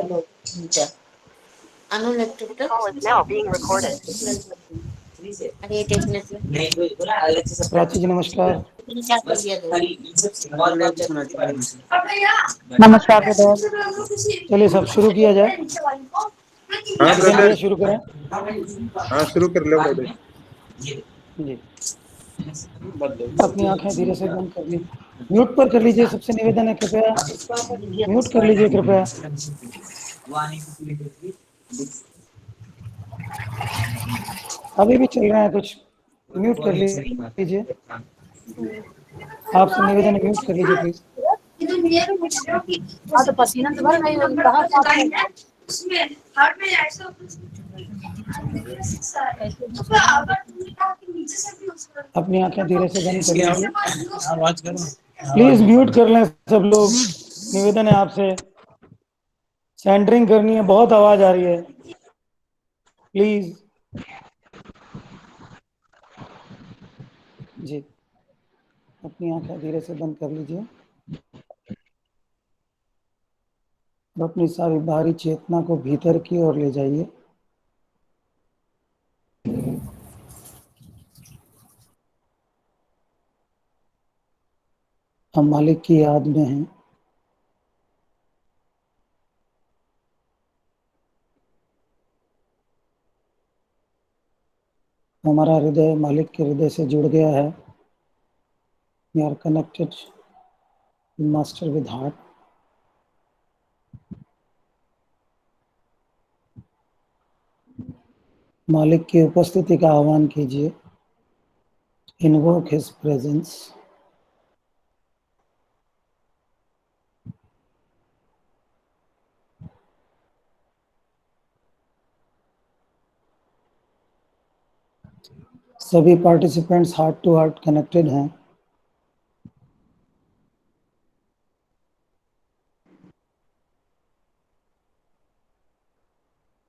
Call is now being recorded. Prachi जी नमस्कार। नमस्कार brother. चलिए सब शुरू किया जाए। हाँ किशन ब्रदर, भैया शुरू करें। हाँ शुरू कर लो ब्रदर। जी, अपनी आंखें धीरे से बंद कर लीजिए, म्यूट पर कर लीजिए। सबसे निवेदन है कृपया म्यूट कर लीजिए कृपया। अभी भी चल रहा है कुछ, म्यूट कर लीजिए। आपसे निवेदन है म्यूट कर लीजिए प्लीज। हाँ तो पसीना तो भर गई होगी, कहाँ साफ है? अपनी आंखें धीरे से बंद कर लीजिए। प्लीज म्यूट कर लें सब लोग, निवेदन है आपसे। सेंटरिंग करनी है, बहुत आवाज आ रही है, प्लीज। जी, अपनी आंखें धीरे से बंद कर लीजिए और अपनी सारी बाहरी चेतना को भीतर की ओर ले जाइए। हम मालिक की याद में हैं। हमारा हृदय मालिक के हृदय से जुड़ गया है। We are connected to Master with heart. मालिक की उपस्थिति का आह्वान कीजिए। Invoke his presence. सभी participants heart to heart connected हैं।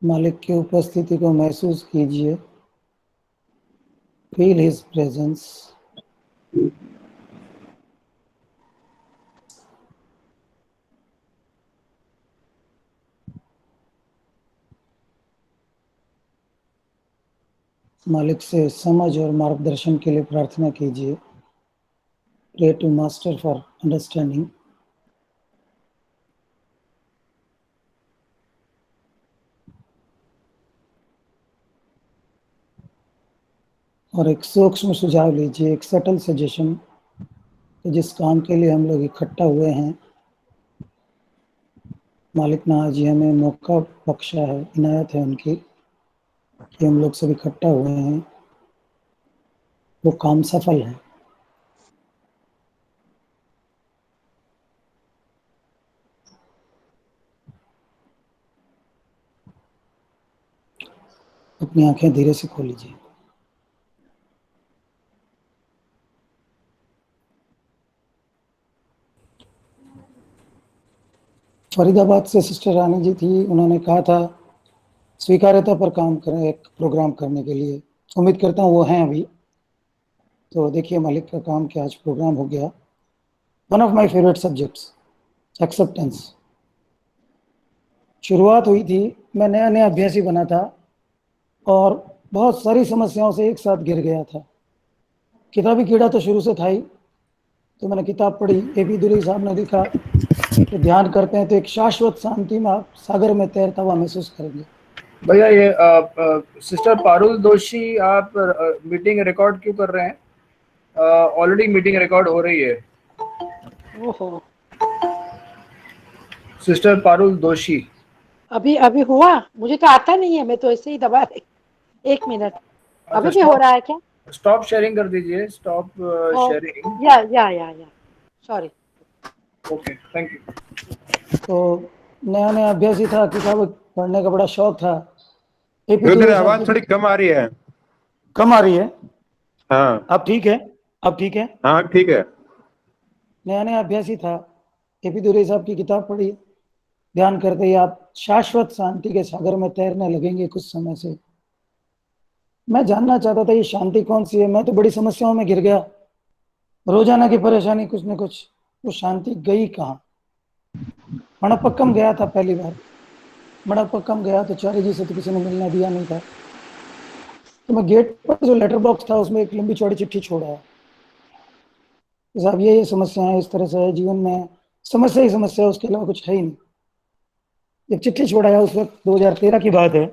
मालिक की उपस्थिति को महसूस कीजिए। Feel his presence. मालिक से समझ और मार्गदर्शन के लिए प्रार्थना कीजिए। Pray to master for understanding. और एक सूक्ष्म सुझाव लीजिए, एक सटल सजेशन, तो जिस काम के लिए हम लोग इकट्ठा हुए हैं, मालिक ने आज हमें मौका बख्शा है, इनायत है उनकी कि हम लोग सब इकट्ठा हुए हैं, वो काम सफल है। अपनी आंखें धीरे से खोल लीजिए। फरीदाबाद से सिस्टर रानी जी थी, उन्होंने कहा था स्वीकार्यता पर काम करें एक प्रोग्राम करने के लिए। उम्मीद करता हूँ वो हैं अभी। तो देखिए मालिक का काम कि आज प्रोग्राम हो गया। One of my favourite subjects, acceptance. शुरुआत हुई थी, मैं नया नया अभ्यासी बना था और बहुत सारी समस्याओं से एक साथ गिर गया था। किताबी कीड़ा तो शुरू से था ही। तो मैंने किताब पढ़ी, ए.पी. दुरई साहब ने लिखा कि ध्यान करते हैं तो एक शाश्वत शांति में आप सागर में तैरता हुआ महसूस करेंगे। भैया ये सिस्टर पारुल दोषी, आप मीटिंग रिकॉर्ड क्यों कर रहे हैं? ऑलरेडी मीटिंग रिकॉर्ड हो रही है। ओहो, सिस्टर पारुल दोषी। अभी अभी हुआ? मुझे तो आता नहीं है, मैं तो ऐसे ही दबा रही। एक मिनट, अभी भी हो रहा है क्या? स्टॉप शेयरिंग कर दीजिए, स्टॉप शेयरिंग। या सॉरी। Okay, thank you. तो नया नया अभ्यासी था, किताब पढ़ने का बड़ा शौक था। ब्रदर आवाज थोड़ी कम आ रही है। कम आ रही है? हाँ अब ठीक है, अब ठीक है। हाँ ठीक है। नया नया अभ्यासी था, ए.पी. दुरई साहब की किताब पढ़ी। ध्यान करते ही आप शाश्वत शांति के सागर में तैरने लगेंगे कुछ समय से। मैं जानना चाहता था ये शांति कौन सी है। मैं तो बड़ी समस्याओं में गिर गया, रोजाना की परेशानी कुछ न कुछ। वो शांति गई कहाँ? मणप्पक्कम गया था पहली बार, बड़ा कम गया तो चार्य जी से तो किसी ने मिलना दिया नहीं था। तो मैं गेट पर जो लेटर बॉक्स था उसमें एक लंबी चौड़ी चिट्ठी छोड़ा है, साहब ये समस्या है, इस तरह से है जीवन में, समस्या ही समस्या है, उसके अलावा कुछ है ही नहीं। एक चिट्ठी छोड़ा है, उस वक्त 2013 की बात है।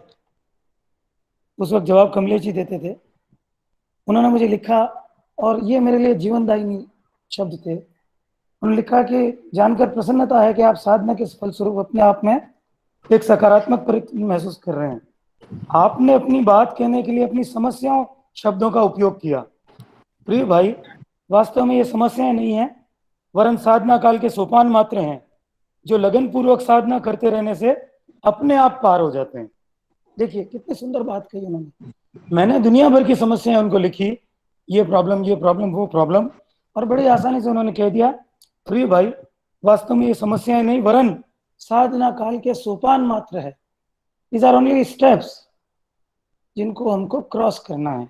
उस वक्त जवाब कमलेश जी देते थे। उन्होंने मुझे लिखा, और ये मेरे लिए जीवनदायिनी शब्द थे। उन्होंने लिखा कि जानकर प्रसन्नता है कि आप साधना के फलस्वरूप अपने आप में एक सकारात्मक परिवर्तन महसूस कर रहे हैं। आपने अपनी बात कहने के लिए अपनी समस्याओं शब्दों का उपयोग किया। प्रिय भाई, वास्तव में ये समस्याएं नहीं है, वरन साधना काल के सोपान मात्र हैं, जो लगन पूर्वक साधना करते रहने से अपने आप पार हो जाते हैं। देखिए कितनी सुंदर बात कही उन्होंने। मैंने दुनिया भर की समस्याएं उनको लिखी, ये प्रॉब्लम वो प्रॉब्लम, और बड़ी आसानी से उन्होंने कह दिया, प्रिय भाई वास्तव में ये समस्याएं नहीं, वरन साधना काल के सोपान मात्र है। These are only steps जिनको हमको क्रॉस करना है।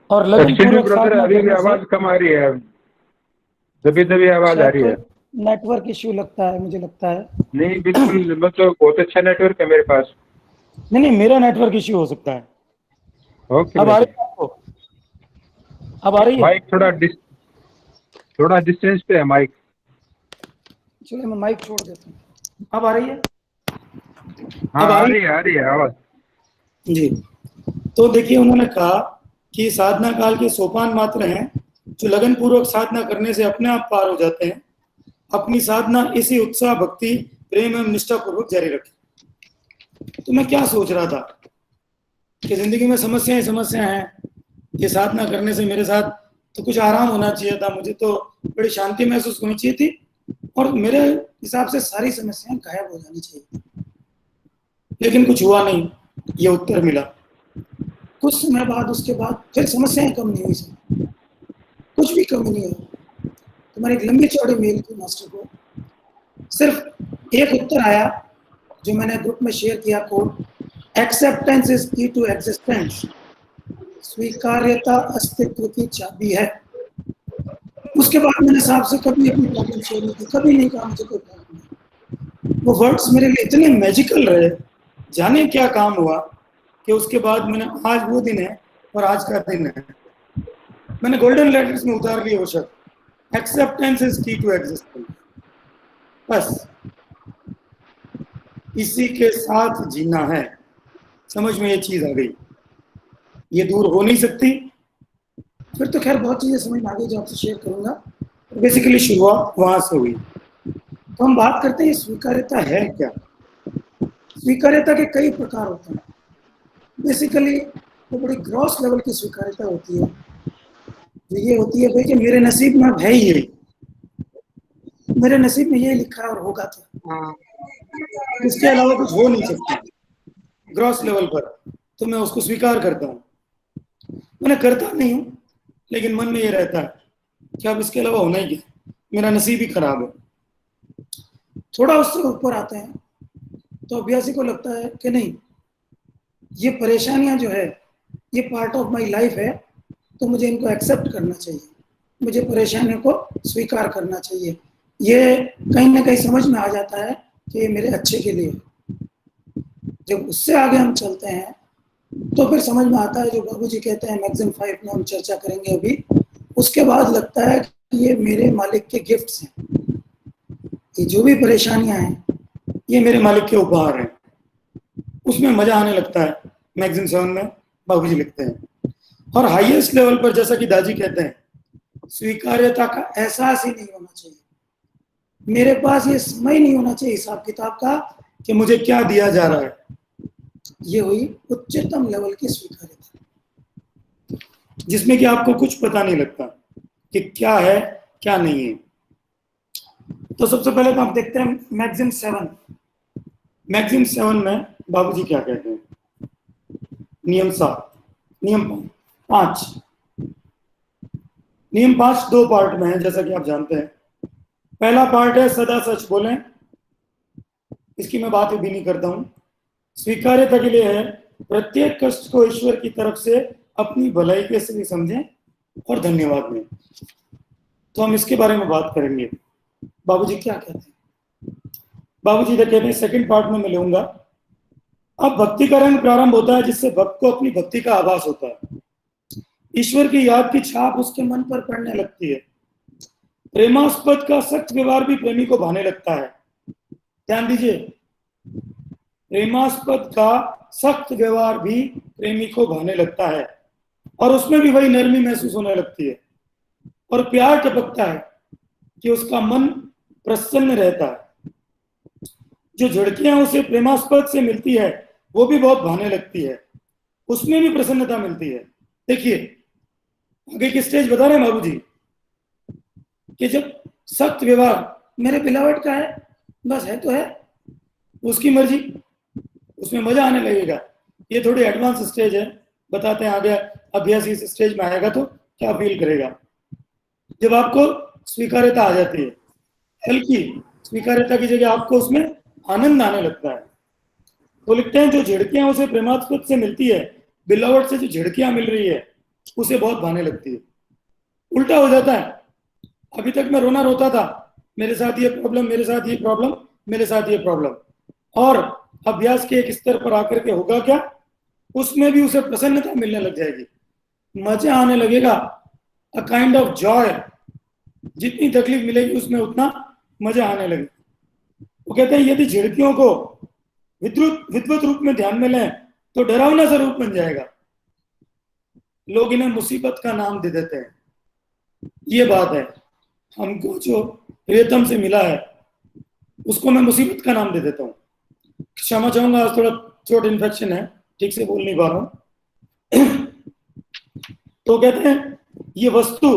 और लगन पूर्वक साधना अभी भी करने आवाज से, कम आ रही है, दबी आवाज आ रही है। नेटवर्क इश्यू लगता है, मुझे लगता है। नहीं बिल्कुल, मतलब बहुत अच्छा नेटवर्क है मेरे पास। नहीं, मेरा नेटवर्क इश्यू हो सकता है। ओके, अब आ रही है आपको? अब आ रही है? माइक थोड़ा डिस्टेंस पे है माइक। चलिए मैं माइक छोड़ देता हूँ। अब आ रही है? हाँ, अब आ रही है आवाज जी। तो देखिए उन्होंने कहा कि साधना काल के सोपान मात्र हैं, जो लगन पूर्वक साधना करने से अपने आप पार हो जाते हैं। अपनी साधना इसी उत्साह, भक्ति, प्रेम एवं निष्ठा पूर्वक जारी रखें। तो मैं क्या सोच रहा था कि जिंदगी में समस्याएं हैं, ये साधना करने से मेरे साथ तो कुछ आराम होना चाहिए था, मुझे तो बड़ी शांति महसूस होनी चाहिए थी, और मेरे हिसाब से सारी समस्याएं गायब हो जानी चाहिए। लेकिन कुछ हुआ नहीं, ये उत्तर मिला। कुछ समय बाद, उसके बाद फिर समस्याएं कम नहीं हुई सर, कुछ भी कम नहीं हुआ। तुम्हारी एक लंबी चौड़ी मेल की मास्टर को, सिर्फ एक उत्तर आया जो मैंने ग्रुप में शेयर किया, कोड, एक्सेप्टेंस इज की टू एग्जिस्टेंस। स्वीकार्यता अस्तित्व की चाबी है। उसके बाद मैंने साहब से कभी अपनी प्रॉब्लम शेयर नहीं की, कभी नहीं कहा मुझे कोई प्रॉब्लम नहीं। वो वर्ड्स मेरे लिए इतने मैजिकल रहे, जाने क्या काम हुआ कि उसके बाद मैंने, आज वो दिन है और आज का दिन है, मैंने गोल्डन लेटर्स में उतार लिया वो शब्द, एक्सेप्टेंस इज की टू एग्जिस्टेंस। बस इसी के साथ जीना है। समझ में ये चीज आ गई, ये दूर हो नहीं सकती। फिर तो खैर बहुत चीजें समझ में आ गई जो आपसे शेयर करूंगा। बेसिकली शुरुआत वहां से हुई। तो हम बात करते हैं स्वीकार्यता है क्या। स्वीकार्यता के कई प्रकार होते हैं। बेसिकली वो बड़ी ग्रॉस लेवल की स्वीकार्यता होती है, ये होती है भाई कि मेरे नसीब में है ही यही, मेरे नसीब में ये लिखा है और होगा क्या, इसके अलावा कुछ हो नहीं सकता। ग्रॉस लेवल पर तो मैं उसको स्वीकार करता हूँ, मैंने करता नहीं हूँ, लेकिन मन में ये रहता है कि अब इसके अलावा होना ही क्या, मेरा नसीब ही खराब है। थोड़ा उससे ऊपर आते हैं तो अभ्यासी को लगता है कि नहीं, ये परेशानियां जो है ये पार्ट ऑफ माय लाइफ है, तो मुझे इनको एक्सेप्ट करना चाहिए, मुझे परेशानियों को स्वीकार करना चाहिए। ये कहीं ना कहीं समझ में आ जाता है कि ये मेरे अच्छे के लिए। जब उससे आगे हम चलते हैं तो फिर समझ में आता है, जो बाबूजी कहते हैं मैगजीन 5 में हम चर्चा करेंगे अभी, उसके बाद लगता है कि ये मेरे मालिक के गिफ्ट्स हैं, ये जो भी परेशानियां हैं ये मेरे मालिक के उपहार हैं। उसमें मजा आने लगता है। मैगजीन 7 में बाबूजी लिखते हैं। और हाईएस्ट लेवल पर जैसा कि दादी कहते हैं, स्वीकार्यता का एहसास ही नहीं होना चाहिए। मेरे पास ये समय नहीं होना चाहिए हिसाब किताब का कि मुझे क्या दिया जा रहा है। ये हुई उच्चतम लेवल की स्वीकार्यता, जिसमें कि आपको कुछ पता नहीं लगता कि क्या है क्या नहीं है। तो सबसे पहले तो आप देखते हैं मैगजीन 7। मैगजीन 7 में बाबूजी क्या कहते हैं, नियम 7, नियम 5। नियम 5 दो पार्ट में है, जैसा कि आप जानते हैं। पहला पार्ट है सदा सच बोलें, इसकी मैं बात भी नहीं करता हूं। स्वीकार्यता के लिए है प्रत्येक कष्ट को ईश्वर की तरफ से अपनी भलाई के से समझें और धन्यवाद दें। तो हम इसके बारे में बात करेंगे। बाबूजी क्या कहते हैं? बाबूजी तो कहते हैं, सेकंड पार्ट में मैं लूंगा, अब भक्ति का रंग प्रारंभ होता है, जिससे भक्त को अपनी भक्ति का आभास होता है। ईश्वर की याद की छाप उसके मन पर पड़ने लगती है। प्रेमास्पद का सख्त व्यवहार भी प्रेमी को भाने लगता है। ध्यान दीजिए, प्रेमास्पद का सख्त व्यवहार भी प्रेमी को भाने लगता है और उसमें भी वही नरमी महसूस होने लगती है और प्यार टपकता है कि उसका मन प्रसन्न रहता है। जो झड़कियां उसे प्रेमास्पद से मिलती है वो भी बहुत भाने लगती है, उसमें भी प्रसन्नता मिलती है। देखिए आगे की स्टेज बता रहे हैं बाबूजी कि जब सख्त व्यवहार मेरे बिलावट का है, बस है तो है, उसकी मर्जी, उसमें मजा आने लगेगा। ये थोड़ी एडवांस स्टेज है, बताते हैं आगे अभ्यास इस स्टेज में आएगा तो क्या फील करेगा। जब आपको स्वीकार्यता आ जाती है, हल्की स्वीकार्यता की जगह आपको उसमें आनंद आने लगता है, तो लिखते हैं जो झिड़कियां उसे प्रेमास्पद से मिलती है, बिलावट से जो झिड़कियां मिल रही है उसे बहुत भाने लगती है। उल्टा हो जाता है, अभी तक मैं रोना रोता था, मेरे साथ ये प्रॉब्लम, मेरे साथ ये प्रॉब्लम, मेरे साथ ये प्रॉब्लम, और अभ्यास के एक स्तर पर आकर के होगा क्या, उसमें भी उसे प्रसन्नता मिलने लग जाएगी, मजा आने लगेगा, अ काइंड ऑफ जॉय। जितनी तकलीफ मिलेगी उसमें उतना मजा आने लगेगा। वो कहते हैं यदि झिड़कियों को विद्वत रूप में ध्यान में लें तो डरावना सा रूप बन जाएगा। लोग इन्हें मुसीबत का नाम दे देते हैं। ये बात है, हमको जो प्रियतम से मिला है उसको मैं मुसीबत का नाम दे देता हूँ। क्षमा चाहूंगा, आज थोड़ा थ्रोट इन्फेक्शन है, ठीक से बोल नहीं पा रहा हूँ। तो कहते हैं ये वस्तु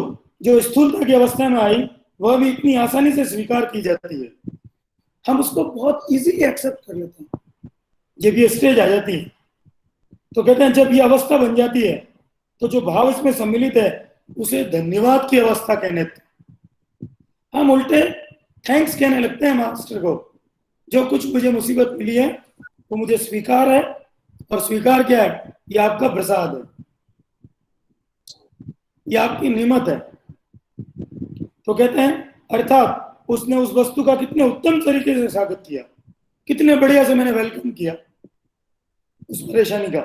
जो स्थूलता की अवस्था में आई वह भी इतनी आसानी से स्वीकार की जाती है, हम उसको बहुत इजीली एक्सेप्ट कर लेते हैं जब ये स्टेज आ जाती है। तो कहते हैं जब ये अवस्था बन जाती है तो जो भाव इसमें सम्मिलित है उसे धन्यवाद की अवस्था कहने थे। हम उल्टे थैंक्स कहने लगते हैं मास्टर को, जो कुछ मुझे मुसीबत मिली है वो मुझे स्वीकार है, और स्वीकार क्या है, ये आपका प्रसाद है, ये आपकी नियमत है। तो कहते हैं अर्थात उसने उस वस्तु का कितने उत्तम तरीके से स्वागत किया, कितने बढ़िया से मैंने वेलकम किया उस परेशानी का,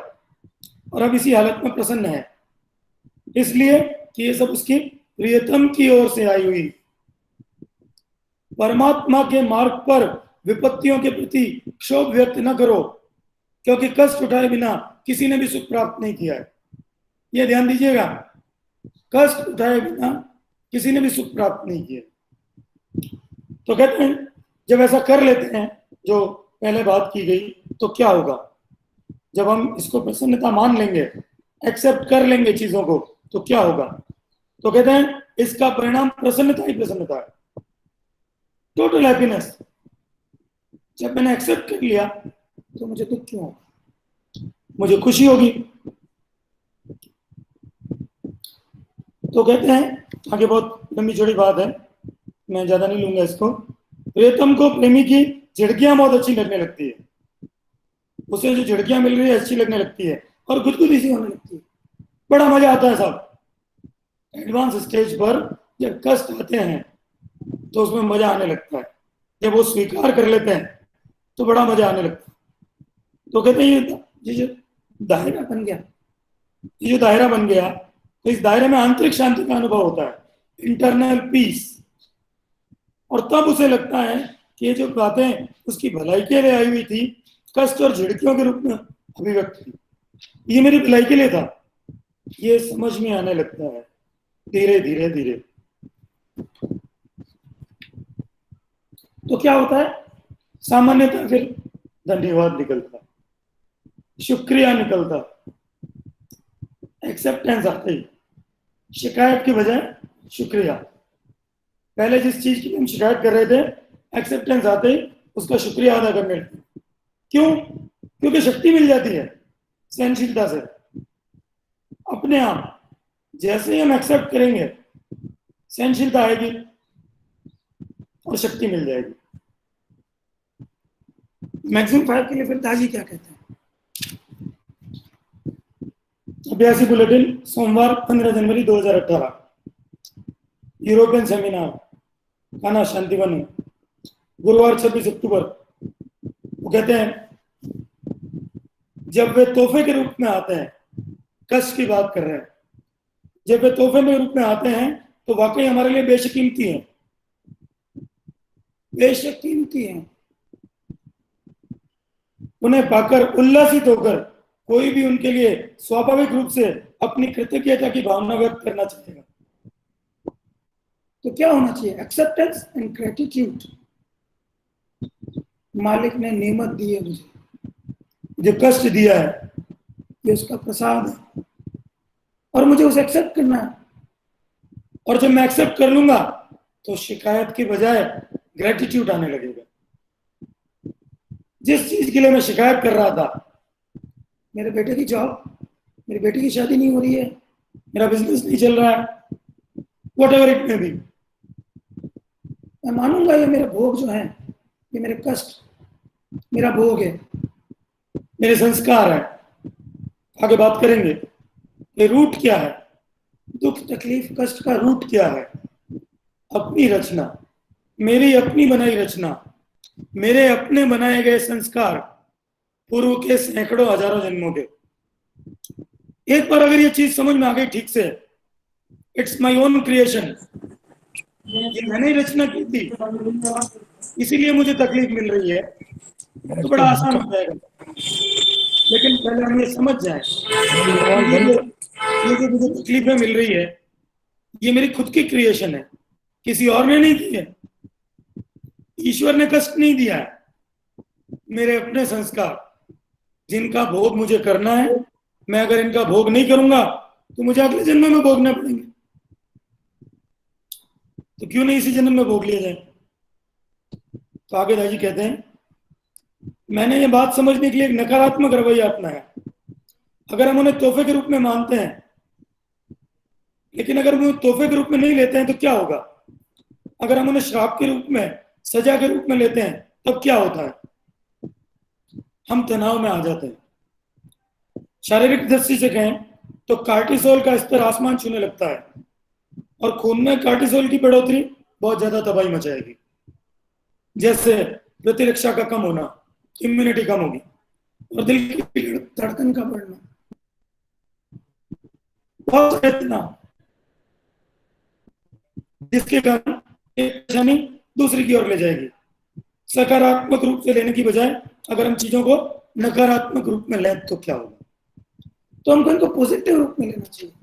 और अब इसी हालत में प्रसन्न है, इसलिए कि ये सब उसकी प्रियतम की ओर से आई हुई। परमात्मा के मार्ग पर विपत्तियों के प्रति क्षोभ व्यक्त न करो, क्योंकि कष्ट उठाए बिना किसी ने भी सुख प्राप्त नहीं किया है। ये ध्यान दीजिएगा, कष्ट उठाए बिना किसी ने भी सुख प्राप्त नहीं किया। तो कहते हैं जब ऐसा कर लेते हैं जो पहले बात की गई, तो क्या होगा, जब हम इसको प्रसन्नता मान लेंगे, एक्सेप्ट कर लेंगे चीजों को, तो क्या होगा। तो कहते हैं इसका परिणाम प्रसन्नता ही प्रसन्नता है, टोटल हैप्पीनेस। जब मैंने एक्सेप्ट कर लिया तो मुझे दुख क्यों होगा, मुझे खुशी होगी। तो कहते हैं आगे बहुत लंबी चौड़ी बात है, मैं ज्यादा नहीं लूंगा इसको। प्रियतम को प्रेमी की झिड़कियां बहुत अच्छी लगने लगती है, उसे जो झिड़कियां मिल रही है अच्छी लगने लगती है और गुदगुदी सी होने लगती है, बड़ा मजा आता है साहब। एडवांस स्टेज पर जब कष्ट आते हैं तो उसमें मजा आने लगता है, जब वो स्वीकार कर लेते हैं तो बड़ा मजा आने लगता है। तो कहते हैं ये जो दायरा बन गया, ये जो दायरा बन गया, तो इस दायरे में आंतरिक शांति का अनुभव होता है, इंटरनल पीस, और तब उसे लगता है कि ये जो बातें उसकी भलाई के लिए आई हुई थी, कष्ट और झिड़कियों के रूप में अभिव्यक्त थी, ये मेरी भलाई के लिए था, ये समझ में आने लगता है धीरे धीरे धीरे। तो क्या होता है, सामान्यतः फिर धन्यवाद निकलता, शुक्रिया निकलता, एक्सेप्टेंस आते ही, शिकायत की बजाय शुक्रिया। पहले जिस चीज की हम शिकायत कर रहे थे, एक्सेप्टेंस आते ही उसका शुक्रिया अदा करने लगते। क्यों? क्योंकि शक्ति मिल जाती है सहनशीलता से अपने आप। जैसे ही हम एक्सेप्ट करेंगे सहनशीलता आएगी और शक्ति मिल जाएगी। मैक्सिमम 5 के लिए फिर ताजी क्या कहते हैं। अभ्यासी बुलेटिन सोमवार 15 जनवरी 2018, यूरोपियन सेमिनार कान्हा शांतिवन, गुरुवार 26 अक्टूबर। वो कहते हैं जब वे तोहफे के रूप में आते हैं, कष्ट की बात कर रहे हैं, जब वे तोहफे के रूप में आते हैं तो वाकई हमारे लिए बेशक कीमती हैं, बेशक कीमती हैं। उन्हें पाकर उल्लासित होकर कोई भी उनके लिए स्वाभाविक रूप से अपनी कृतज्ञता की भावना व्यक्त करना चाहेगा। तो क्या होना चाहिए? Acceptance and gratitude. मालिक ने नेमत दी है मुझे, जो कष्ट दिया है ये उसका प्रसाद है और मुझे उसे एक्सेप्ट करना है। और जब मैं एक्सेप्ट कर लूंगा तो शिकायत की बजाय ग्रेटिट्यूड आने लगेगा। जिस चीज के लिए मैं शिकायत कर रहा था, मेरे बेटे की जॉब, मेरी बेटी की शादी नहीं हो रही है, मेरा बिजनेस नहीं चल रहा है, वट एवर इट में बी, मैं मानूंगा ये मेरे भोग जो है, ये मेरे कष्ट, मेरा भोग है, मेरे संस्कार है। आगे बात करेंगे ये रूट क्या है, दुख तकलीफ कष्ट का रूट क्या है? अपनी रचना, मेरी अपनी बनाई रचना, मेरे अपने बनाए गए संस्कार, पूर्व के सैकड़ों हजारों जन्मों के। एक बार अगर ये चीज समझ में आ गई ठीक से, इट्स माई ओन क्रिएशन, ये मैंने ही रचना की थी, इसीलिए मुझे तकलीफ मिल रही है, तो बड़ा आसान हो जाएगा। लेकिन पहले हम ये समझ जाए, ये जो मुझे तकलीफें मिल रही है ये मेरी खुद की क्रिएशन है, किसी और ने नहीं की है। ईश्वर ने कष्ट नहीं दिया है, मेरे अपने संस्कार जिनका भोग मुझे करना है। मैं अगर इनका भोग नहीं करूंगा तो मुझे अगले जन्म में भोगना पड़ेंगे, तो क्यों नहीं इसी जन्म में भोग लिया जाए? तो आगे दाजी कहते हैं, मैंने ये बात समझने के लिए एक नकारात्मक रवैया अपनाया। अगर हम उन्हें तोहफे के रूप में मानते हैं, लेकिन अगर हम उन्हें तोहफे के रूप में नहीं लेते हैं तो क्या होगा? अगर हम उन्हें श्राप के रूप में, सजा के रूप में लेते हैं तब क्या होता है? हम तनाव में आ जाते हैं। शारीरिक दृष्टि से कहें तो कार्टिसोल का स्तर आसमान छूने लगता है और खून में कार्टिसोल की बढ़ोतरी बहुत ज्यादा तबाही मचाएगी। जैसे प्रतिरक्षा का कम होना, इम्यूनिटी कम होगी और दिल की धड़कन का बढ़ना, बहुत इतना, जिसके कारण एक परेशानी दूसरी की ओर ले जाएगी। सकारात्मक रूप से लेने की बजाय अगर हम चीजों को नकारात्मक रूप में लें तो क्या होगा? तो हमको इनको पॉजिटिव रूप में लेना चाहिए।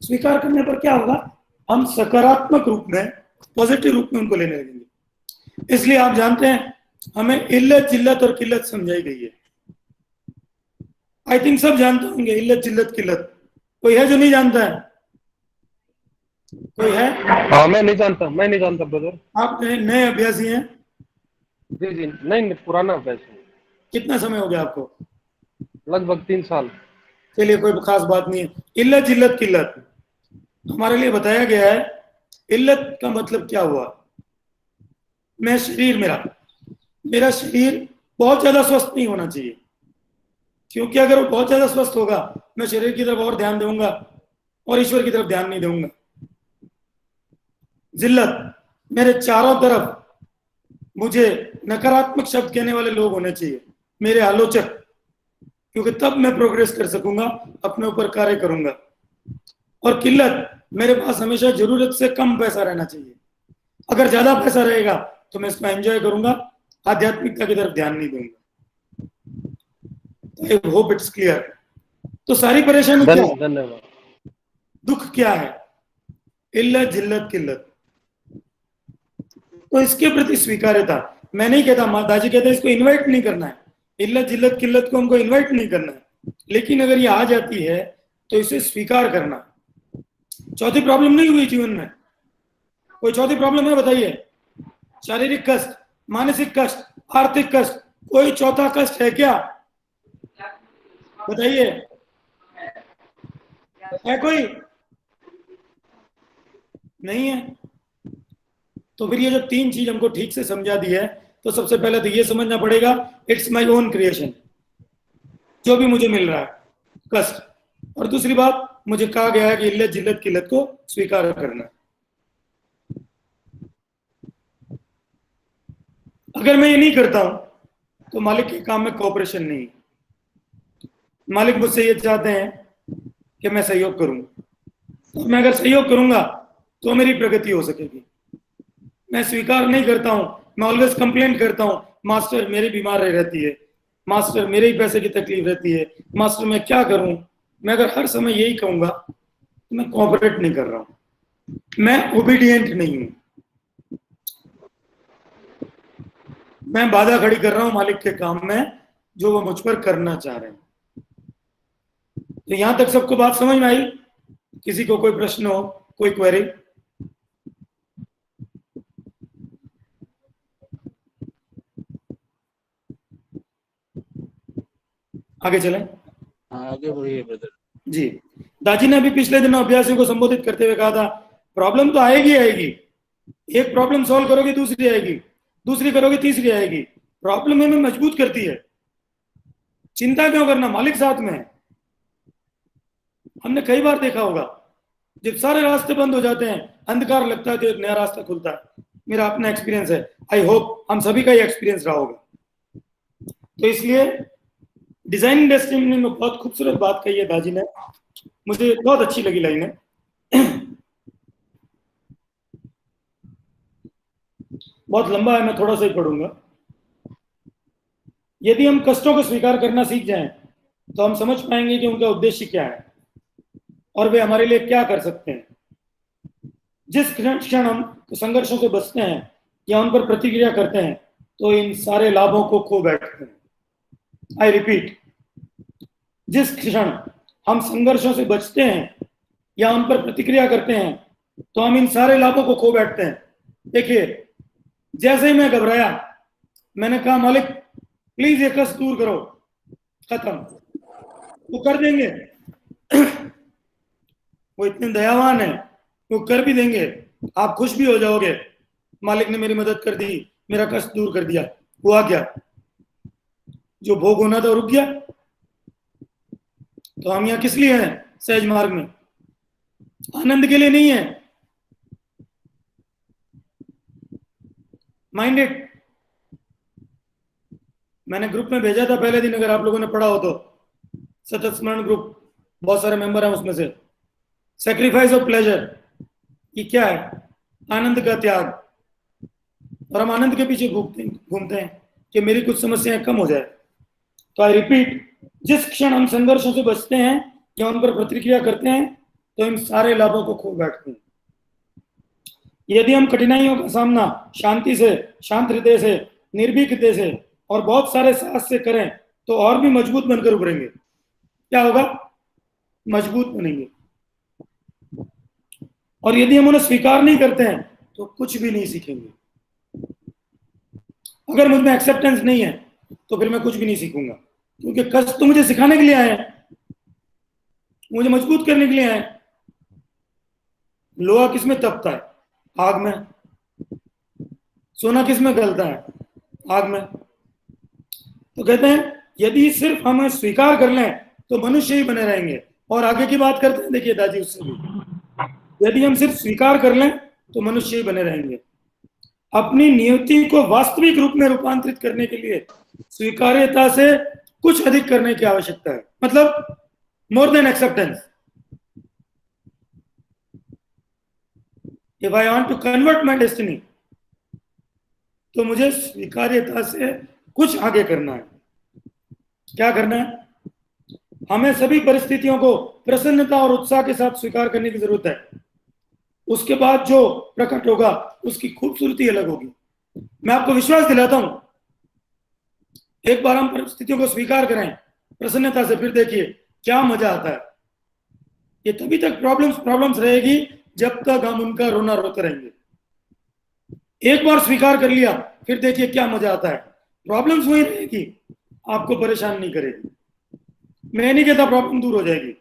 स्वीकार करने पर क्या होगा? हम सकारात्मक रूप में, पॉजिटिव रूप में उनको लेने लगेंगे। इसलिए आप जानते हैं हमें इल्लत जिल्लत और किल्लत समझाई गई है। आई थिंक सब जानते होंगे इल्लत जिल्लत किल्लत। कोई है जो नहीं जानता है? कोई है? हाँ, मैं नहीं जानता ब्रदर। आप नए अभ्यासी हैं? जी जी, नहीं पुराना अभ्यास है। कितना समय हो गया आपको? लगभग 3 साल। चलिए, कोई खास बात नहीं है। इल्लत जिल्लत किल्लत हमारे लिए बताया गया है। इल्लत का मतलब क्या हुआ? मैं शरीर, मेरा शरीर बहुत ज्यादा स्वस्थ नहीं होना चाहिए, क्योंकि अगर वो बहुत ज्यादा स्वस्थ होगा मैं शरीर की तरफ और ध्यान दूंगा और ईश्वर की तरफ ध्यान नहीं दूंगा। जिल्लत, मेरे चारों तरफ मुझे नकारात्मक शब्द कहने वाले लोग होने चाहिए, मेरे आलोचक, क्योंकि तब मैं प्रोग्रेस कर सकूंगा, अपने ऊपर कार्य करूंगा। और किल्लत, मेरे पास हमेशा जरूरत से कम पैसा रहना चाहिए। अगर ज्यादा पैसा रहेगा तो मैं इसको एंजॉय करूंगा, आध्यात्मिकता की तरफ ध्यान नहीं दूंगा। I hope it's clear. तो सारी परेशानी क्या है? धन्यवाद। दुख क्या है? इल्लत जिल्लत किल्लत। तो इसके प्रति स्वीकार्यता, मैं नहीं कहता, माताजी कहते हैं इसको इनवाइट नहीं करना है, इल्लत जिल्लत किल्लत को हमको इनवाइट नहीं करना है, लेकिन अगर ये आ जाती है तो इसे स्वीकार करना। चौथी प्रॉब्लम नहीं हुई जीवन में? कोई चौथी प्रॉब्लम है? बताइए। शारीरिक कष्ट, मानसिक कष्ट, आर्थिक कष्ट, कोई चौथा कष्ट है क्या? बताइए, है कोई? नहीं है। तो फिर ये जो 3 चीज हमको ठीक से समझा दी है, तो सबसे पहले तो ये समझना पड़ेगा, इट्स माई ओन क्रिएशन, जो भी मुझे मिल रहा है कष्ट। और दूसरी बात, मुझे कहा गया है कि इल्लत जिल्लत किल्लत को स्वीकार करना। अगर मैं ये नहीं करता हूं तो मालिक के काम में कोऑपरेशन नहीं। मालिक मुझसे ये चाहते हैं कि मैं सहयोग करूं, तो मैं अगर सहयोग करूंगा तो मेरी प्रगति हो सकेगी। मैं स्वीकार नहीं करता हूं, मैं ऑलवेज कंप्लेंट करता हूं, मास्टर मेरी बीमार रहती है, मास्टर मेरे ही पैसे की तकलीफ रहती है, मास्टर मैं क्या करूं। मैं अगर हर समय यही कहूंगा तो मैं कोऑपरेट नहीं कर रहा हूं, मैं ओबीडिएंट नहीं हूं, मैं बाधा खड़ी कर रहा हूं मालिक के काम में जो वो मुझ पर करना चाह रहे हैं। तो यहां तक सबको बात समझ में आई? किसी को कोई प्रश्न हो, कोई क्वेरी? आगे चलें। आगे बढ़िए ब्रदर। जी, दाजी ने अभी पिछले दिनों अभ्यासियों को संबोधित करते हुए कहा था, प्रॉब्लम तो आएगी आएगी, एक प्रॉब्लम सॉल्व करोगे दूसरी आएगी, दूसरी करोगे तीसरी आएगी। प्रॉब्लम हमें मजबूत करती है, चिंता क्यों करना, मालिक साथ में है। हमने कई बार देखा होगा, जब सारे रास्ते बंद हो जाते हैं, अंधकार लगता है तो एक नया रास्ता खुलता है। मेरा अपना एक्सपीरियंस है, आई होप हम सभी का ही एक्सपीरियंस रहा होगा। तो इसलिए डिजाइनिंग डेस्टिनी में बहुत खूबसूरत बात कही है दाजी ने, मुझे बहुत अच्छी लगी लाइनें। बहुत लंबा है, मैं थोड़ा सा ही पढ़ूंगा। यदि हम कष्टों को स्वीकार करना सीख जाएं तो हम समझ पाएंगे कि उनका उद्देश्य क्या है और वे हमारे लिए क्या कर सकते हैं। जिस क्षण हम संघर्षों से बचते हैं या उन पर प्रतिक्रिया करते हैं तो इन सारे लाभों को खो बैठते हैं। आई रिपीट, जिस क्षण हम संघर्षों से बचते हैं या उन पर प्रतिक्रिया करते हैं तो हम इन सारे लाभों को खो बैठते हैं। देखिए, जैसे ही मैं घबराया, मैंने कहा मालिक प्लीज ये कष्ट दूर करो, खत्म, वो कर देंगे। वो इतने दयावान है, वो कर भी देंगे, आप खुश भी हो जाओगे, मालिक ने मेरी मदद कर दी, मेरा कष्ट दूर कर दिया। हुआ क्या? जो भोग होना था रुक गया। तो हम यहाँ किस लिए हैं? सहज मार्ग में आनंद के लिए नहीं है। माइंडेड, मैंने ग्रुप में भेजा था पहले दिन, अगर आप लोगों ने पढ़ा हो तो, सतत स्मरण ग्रुप, बहुत सारे मेंबर हैं उसमें से। सैक्रिफाइस ऑफ प्लेजर, ये क्या है? आनंद का त्याग। और हम आनंद के पीछे घूमते हैं कि मेरी कुछ समस्याएं कम हो जाए। तो आई रिपीट, जिस क्षण हम संघर्षों से बचते हैं या उन पर प्रतिक्रिया करते हैं तो इन सारे लाभों को खो बैठते हैं। यदि हम कठिनाइयों का सामना शांति से, शांत हृदय से, निर्भीक हृदय से और बहुत सारे साहस से करें तो और भी मजबूत बनकर उभरेंगे। क्या होगा? मजबूत बनेंगे। और यदि हम उन्हें स्वीकार नहीं करते हैं तो कुछ भी नहीं सीखेंगे। अगर मुझ में एक्सेप्टेंस नहीं है तो फिर मैं कुछ भी नहीं सीखूंगा, क्योंकि कष्ट तो मुझे सिखाने के लिए आए हैं, मुझे मजबूत करने के लिए आए हैं। लोहा किस में तपता है? आग में। सोना किस में गलता है? आग में। तो कहते हैं यदि सिर्फ हम स्वीकार कर लें तो मनुष्य ही बने रहेंगे। और आगे की बात करते हैं, देखिए दादी उससे भी, यदि हम सिर्फ स्वीकार कर लें तो मनुष्य ही बने रहेंगे। अपनी नियति को वास्तविक रूप में रूपांतरित करने के लिए स्वीकार्यता से कुछ अधिक करने की आवश्यकता है, मतलब more than acceptance. If I want to convert my destiny, तो मुझे स्वीकार्यता से कुछ आगे करना है। क्या करना है? हमें सभी परिस्थितियों को प्रसन्नता और उत्साह के साथ स्वीकार करने की जरूरत है। उसके बाद जो प्रकट होगा उसकी खूबसूरती अलग होगी। मैं आपको विश्वास दिलाता हूं, एक बार हम परिस्थितियों को स्वीकार करें प्रसन्नता से, फिर देखिए क्या मजा आता है। ये तभी तक प्रॉब्लम्स रहेगी जब तक हम उनका रोना रोते रहेंगे। एक बार स्वीकार कर लिया, फिर देखिए क्या मजा आता है। प्रॉब्लम्स वही रहेगी, आपको परेशान नहीं करेगी। मैं नहीं कहता प्रॉब्लम दूर हो जाएगी,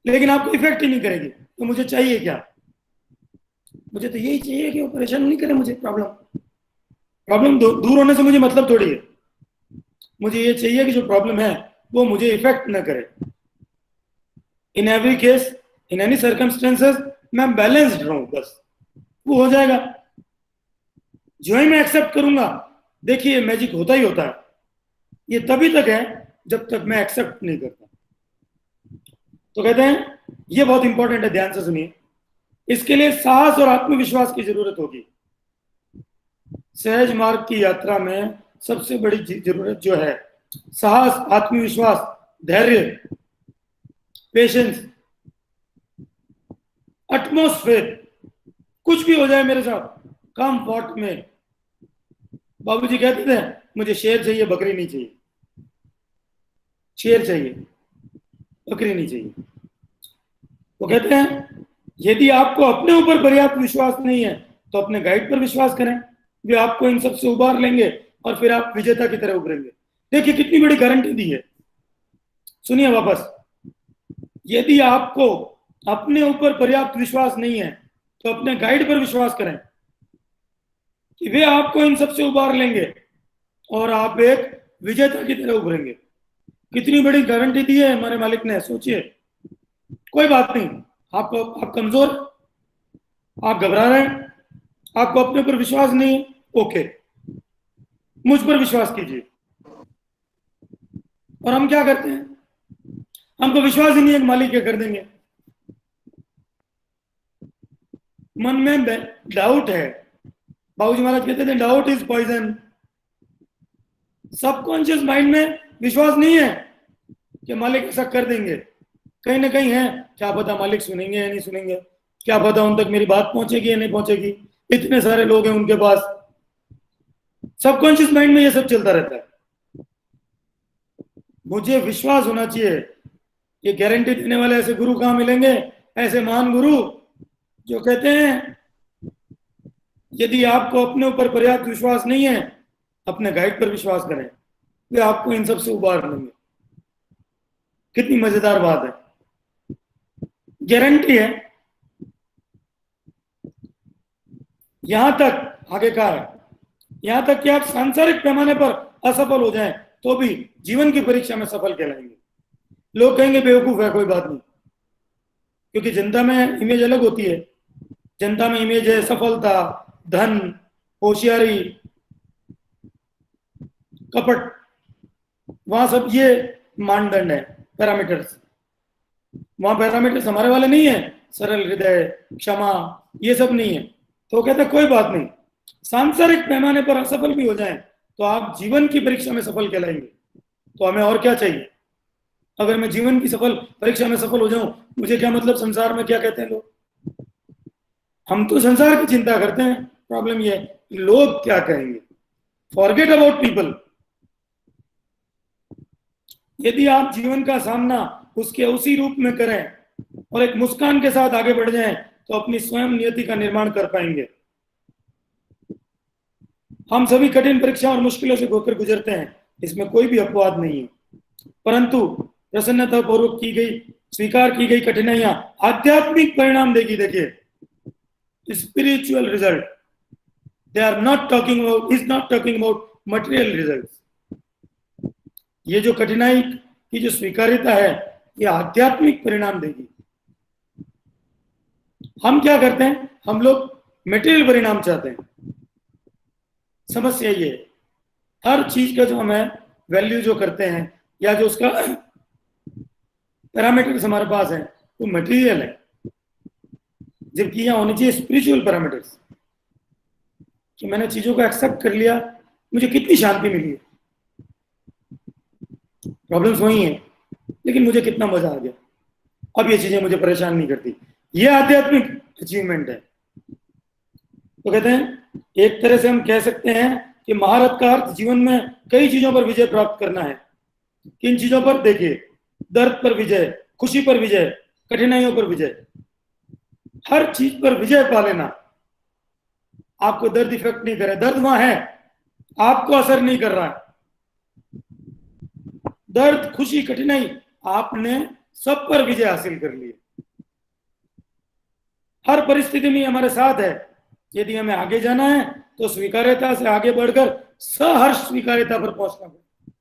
लेकिन आपको इफेक्ट ही नहीं करेगी। तो मुझे चाहिए क्या? मुझे तो यही चाहिए कि वो परेशान नहीं करे मुझे। प्रॉब्लम दूर होने से मुझे मतलब थोड़ी है। मुझे ये चाहिए कि जो प्रॉब्लम है वो मुझे इफेक्ट न करे। In every case, in any circumstances, मैं बैलेंस्ड रहूं, बस वो हो जाएगा। जो ही मैं एक्सेप्ट करूंगा, देखिए मैजिक होता ही होता है। ये तभी तक है जब तक मैं एक्सेप्ट नहीं करता। तो कहते हैं ये बहुत इंपॉर्टेंट है, ध्यान से सुनिए। इसके लिए साहस और आत्मविश्वास की जरूरत होगी। सहज मार्ग की यात्रा में सबसे बड़ी जरूरत जो है साहस, आत्मविश्वास, धैर्य, पेशेंस, एटमॉस्फेयर। कुछ भी हो जाए मेरे साथ, कंफर्ट में। बाबूजी कहते थे मुझे शेर चाहिए, बकरी नहीं चाहिए। शेर चाहिए, बकरी नहीं चाहिए। वो कहते हैं यदि आपको अपने ऊपर पर्याप्त विश्वास नहीं है तो अपने गाइड पर विश्वास करें, वे आपको इन सबसे उबार लेंगे और फिर आप विजेता की तरह उभरेंगे। देखिए कितनी बड़ी गारंटी दी है। सुनिए वापस, यदि आपको अपने ऊपर पर्याप्त विश्वास नहीं है तो अपने गाइड पर विश्वास करें कि वे आपको इन सबसे उबार लेंगे और आप एक विजेता की तरह उभरेंगे। कितनी बड़ी गारंटी दी है हमारे मालिक ने, सोचिए। कोई बात नहीं, आप कमजोर, आप घबरा रहे हैं, आपको अपने पर विश्वास नहीं है, ओके, मुझ पर विश्वास कीजिए। और हम क्या करते हैं, हमको विश्वास ही नहीं है कि मालिक क्या कर देंगे। मन में डाउट है। बाबूजी महाराज कहते थे doubt is poison. Subconscious mind में विश्वास नहीं है कि मालिक ऐसा कर देंगे। कहीं ना कहीं है, क्या पता मालिक सुनेंगे या नहीं सुनेंगे, क्या पता उन तक मेरी बात पहुंचेगी या नहीं पहुंचेगी, इतने सारे लोग हैं उनके पास। सबकॉन्शियस माइंड में ये सब चलता रहता है। मुझे विश्वास होना चाहिए। ये गारंटी देने वाले ऐसे गुरु कहां मिलेंगे, ऐसे महान गुरु जो कहते हैं यदि आपको अपने ऊपर पर्याप्त विश्वास नहीं है, अपने गाइड पर विश्वास करें, वे आपको इन सबसे उबार लेंगे। कितनी मजेदार बात है, गारंटी है। यहां तक आगे कहा है, यहां तक कि आप सांसारिक पैमाने पर असफल हो जाएं तो भी जीवन की परीक्षा में सफल कहलाएंगे। लोग कहेंगे बेवकूफ है, कोई बात नहीं, क्योंकि जनता में इमेज अलग होती है। जनता में इमेज है सफलता, धन, होशियारी, कपट, वहां सब ये मानदंड है, पैरामीटर्स। वहां पैरामीटर्स हमारे वाले नहीं है, सरल हृदय, क्षमा, ये सब नहीं है। तो कहते कोई बात नहीं, सांसारिक पैमाने पर असफल भी हो जाएं तो आप जीवन की परीक्षा में सफल कहलाएंगे। तो हमें और क्या चाहिए? अगर मैं जीवन की परीक्षा में सफल हो जाऊं, मुझे क्या मतलब संसार में क्या कहते हैं लोग। हम तो संसार की चिंता करते हैं। प्रॉब्लम ये है लोग क्या कहेंगे। Forget about people. यदि आप जीवन का सामना उसके उसी रूप में करें और एक मुस्कान के साथ आगे बढ़ जाएं तो अपनी स्वयं नियति का निर्माण कर पाएंगे। हम सभी कठिन परीक्षा और मुश्किलों से होकर गुजरते हैं, इसमें कोई भी अपवाद नहीं है। परंतु प्रसन्नता पूर्वक की गई, स्वीकार की गई कठिनाइयां आध्यात्मिक परिणाम देगी। देखिए spiritual result, they are not talking about, is not talking about material result. ये जो कठिनाई की जो स्वीकार्यता है ये आध्यात्मिक परिणाम देगी। हम क्या करते हैं, हम लोग मटेरियल परिणाम चाहते हैं। समस्या ये है, हर चीज का जो हमें वैल्यू जो करते हैं या जो उसका पैरामीटर्स हमारे पास है वो मटेरियल है, जबकि यहां होनी चाहिए स्पिरिचुअल पैरामीटर्स कि मैंने चीजों को एक्सेप्ट कर लिया, मुझे कितनी शांति मिली है। प्रॉब्लम्स वही है, लेकिन मुझे कितना मजा आ गया, अब ये चीजें मुझे परेशान नहीं करती। ये आध्यात्मिक अचीवमेंट है। तो कहते हैं एक तरह से हम कह सकते हैं कि महारथ का अर्थ जीवन में कई चीजों पर विजय प्राप्त करना है। किन चीजों पर? देखिए, दर्द पर विजय, खुशी पर विजय, कठिनाइयों पर विजय, हर चीज पर विजय पा लेना। आपको दर्द इफेक्ट नहीं करे, दर्द वहां है, आपको असर नहीं कर रहा है। दर्द, खुशी, कठिनाई, आपने सब पर विजय हासिल कर ली। हर परिस्थिति में हमारे साथ है। यदि हमें आगे जाना है तो स्वीकार्यता से आगे बढ़कर सहर्ष स्वीकार्यता पर पहुंचना पड़ेगा।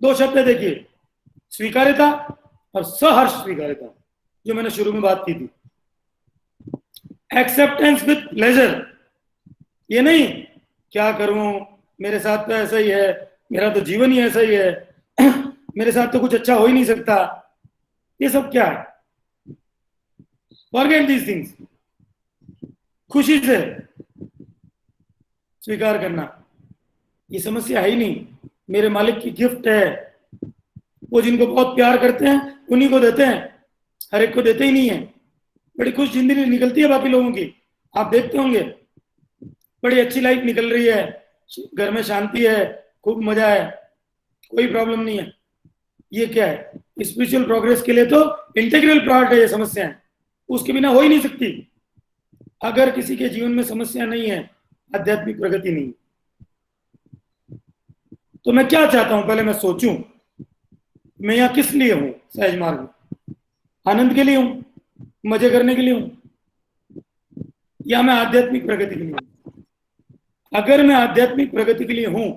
दो शब्द है देखिए, स्वीकार्यता और सहर्ष स्वीकार्यता, जो मैंने शुरू में बात की थी। एक्सेप्टेंस विद प्लेजर, ये नहीं क्या करूं, मेरे साथ तो ऐसा ही है, मेरा तो जीवन ही ऐसा ही है, मेरे साथ तो कुछ अच्छा हो ही नहीं सकता, ये सब क्या है? Forget these things. खुशी से स्वीकार करना, ये समस्या है ही नहीं। मेरे मालिक की गिफ्ट है, वो जिनको बहुत प्यार करते हैं उन्हीं को देते हैं, हर एक को देते ही नहीं है। बड़ी खुश जिंदगी निकलती है बाकी लोगों की, आप देखते होंगे, बड़ी अच्छी लाइफ निकल रही है, घर में शांति है, खूब मजा है, कोई प्रॉब्लम नहीं है। ये क्या है? स्पिरिचुअल प्रोग्रेस के लिए तो इंटीग्रल पार्ट है ये समस्याएं, उसके बिना हो ही नहीं सकती। अगर किसी के जीवन में समस्या नहीं है, आध्यात्मिक प्रगति नहीं। तो मैं क्या चाहता हूं, पहले मैं सोचूं, मैं यहां किस लिए हूं सहज मार्ग में? आनंद के लिए हूं, मजे करने के लिए हूं, या मैं आध्यात्मिक प्रगति के लिए हूं? अगर मैं आध्यात्मिक प्रगति के लिए हूं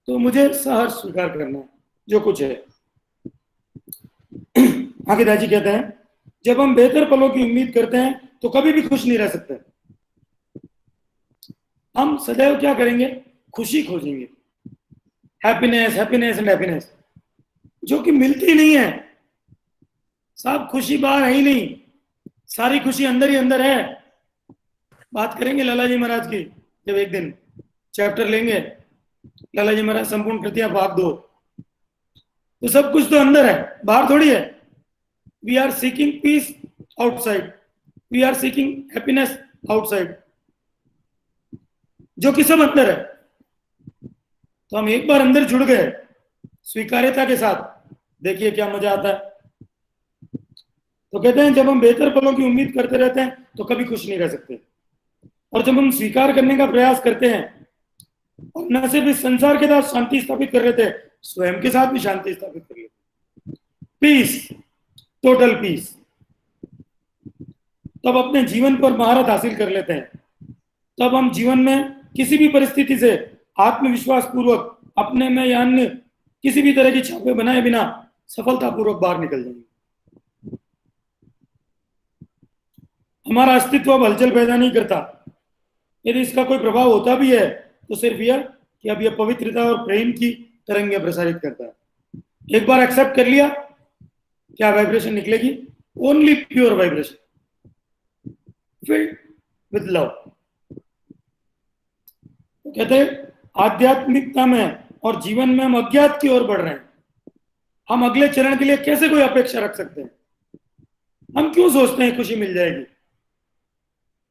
तो मुझे सहर्ष स्वीकार करना है जो कुछ है। आगे दाजी कहते हैं, जब हम बेहतर पलों की उम्मीद करते हैं तो कभी भी खुश नहीं रह सकते। हम सदैव क्या करेंगे? खुशी खोजेंगे, हैप्पीनेस हैप्पीनेस एंड हैप्पीनेस, जो कि मिलती नहीं है। साहब खुशी बाहर है ही नहीं, सारी खुशी अंदर ही अंदर है। बात करेंगे लाला जी महाराज की, जब एक दिन चैप्टर लेंगे लाला जी महाराज संपूर्ण कृतियां भाग 2, तो सब कुछ तो अंदर है, बाहर थोड़ी है। We are seeking peace outside, we are seeking happiness outside, जो कि सब अंदर है। तो हम एक बार अंदर जुड़ गए स्वीकार्यता के साथ, देखिए क्या मजा आता है। तो कहते हैं जब हम बेहतर पलों की उम्मीद करते रहते हैं तो कभी खुश नहीं रह सकते, और जब हम स्वीकार करने का प्रयास करते हैं और न सिर्फ इस संसार के साथ शांति स्थापित कर लेते हैं, स्वयं के साथ भी शांति स्थापित कर लेते, पीस, टोटल पीस, तब अपने जीवन पर महारत हासिल कर लेते हैं। तब हम जीवन में किसी भी परिस्थिति से आत्मविश्वास पूर्वक अपने में या अन्य किसी भी तरह की छापे बनाए बिना सफलतापूर्वक बाहर निकल जाएंगे। हमारा अस्तित्व अब हलचल पैदा नहीं करता। यदि इसका कोई प्रभाव होता भी है तो सिर्फ यह कि अब यह पवित्रता और प्रेम की तरंगें प्रसारित करता है। एक बार एक्सेप्ट कर लिया, क्या वाइब्रेशन निकलेगी? Only pure vibration filled with love. तो कहते हैं आध्यात्मिकता में और जीवन में हम अज्ञात की ओर बढ़ रहे हैं। हम अगले चरण के लिए कैसे कोई अपेक्षा रख सकते हैं? हम क्यों सोचते हैं खुशी मिल जाएगी?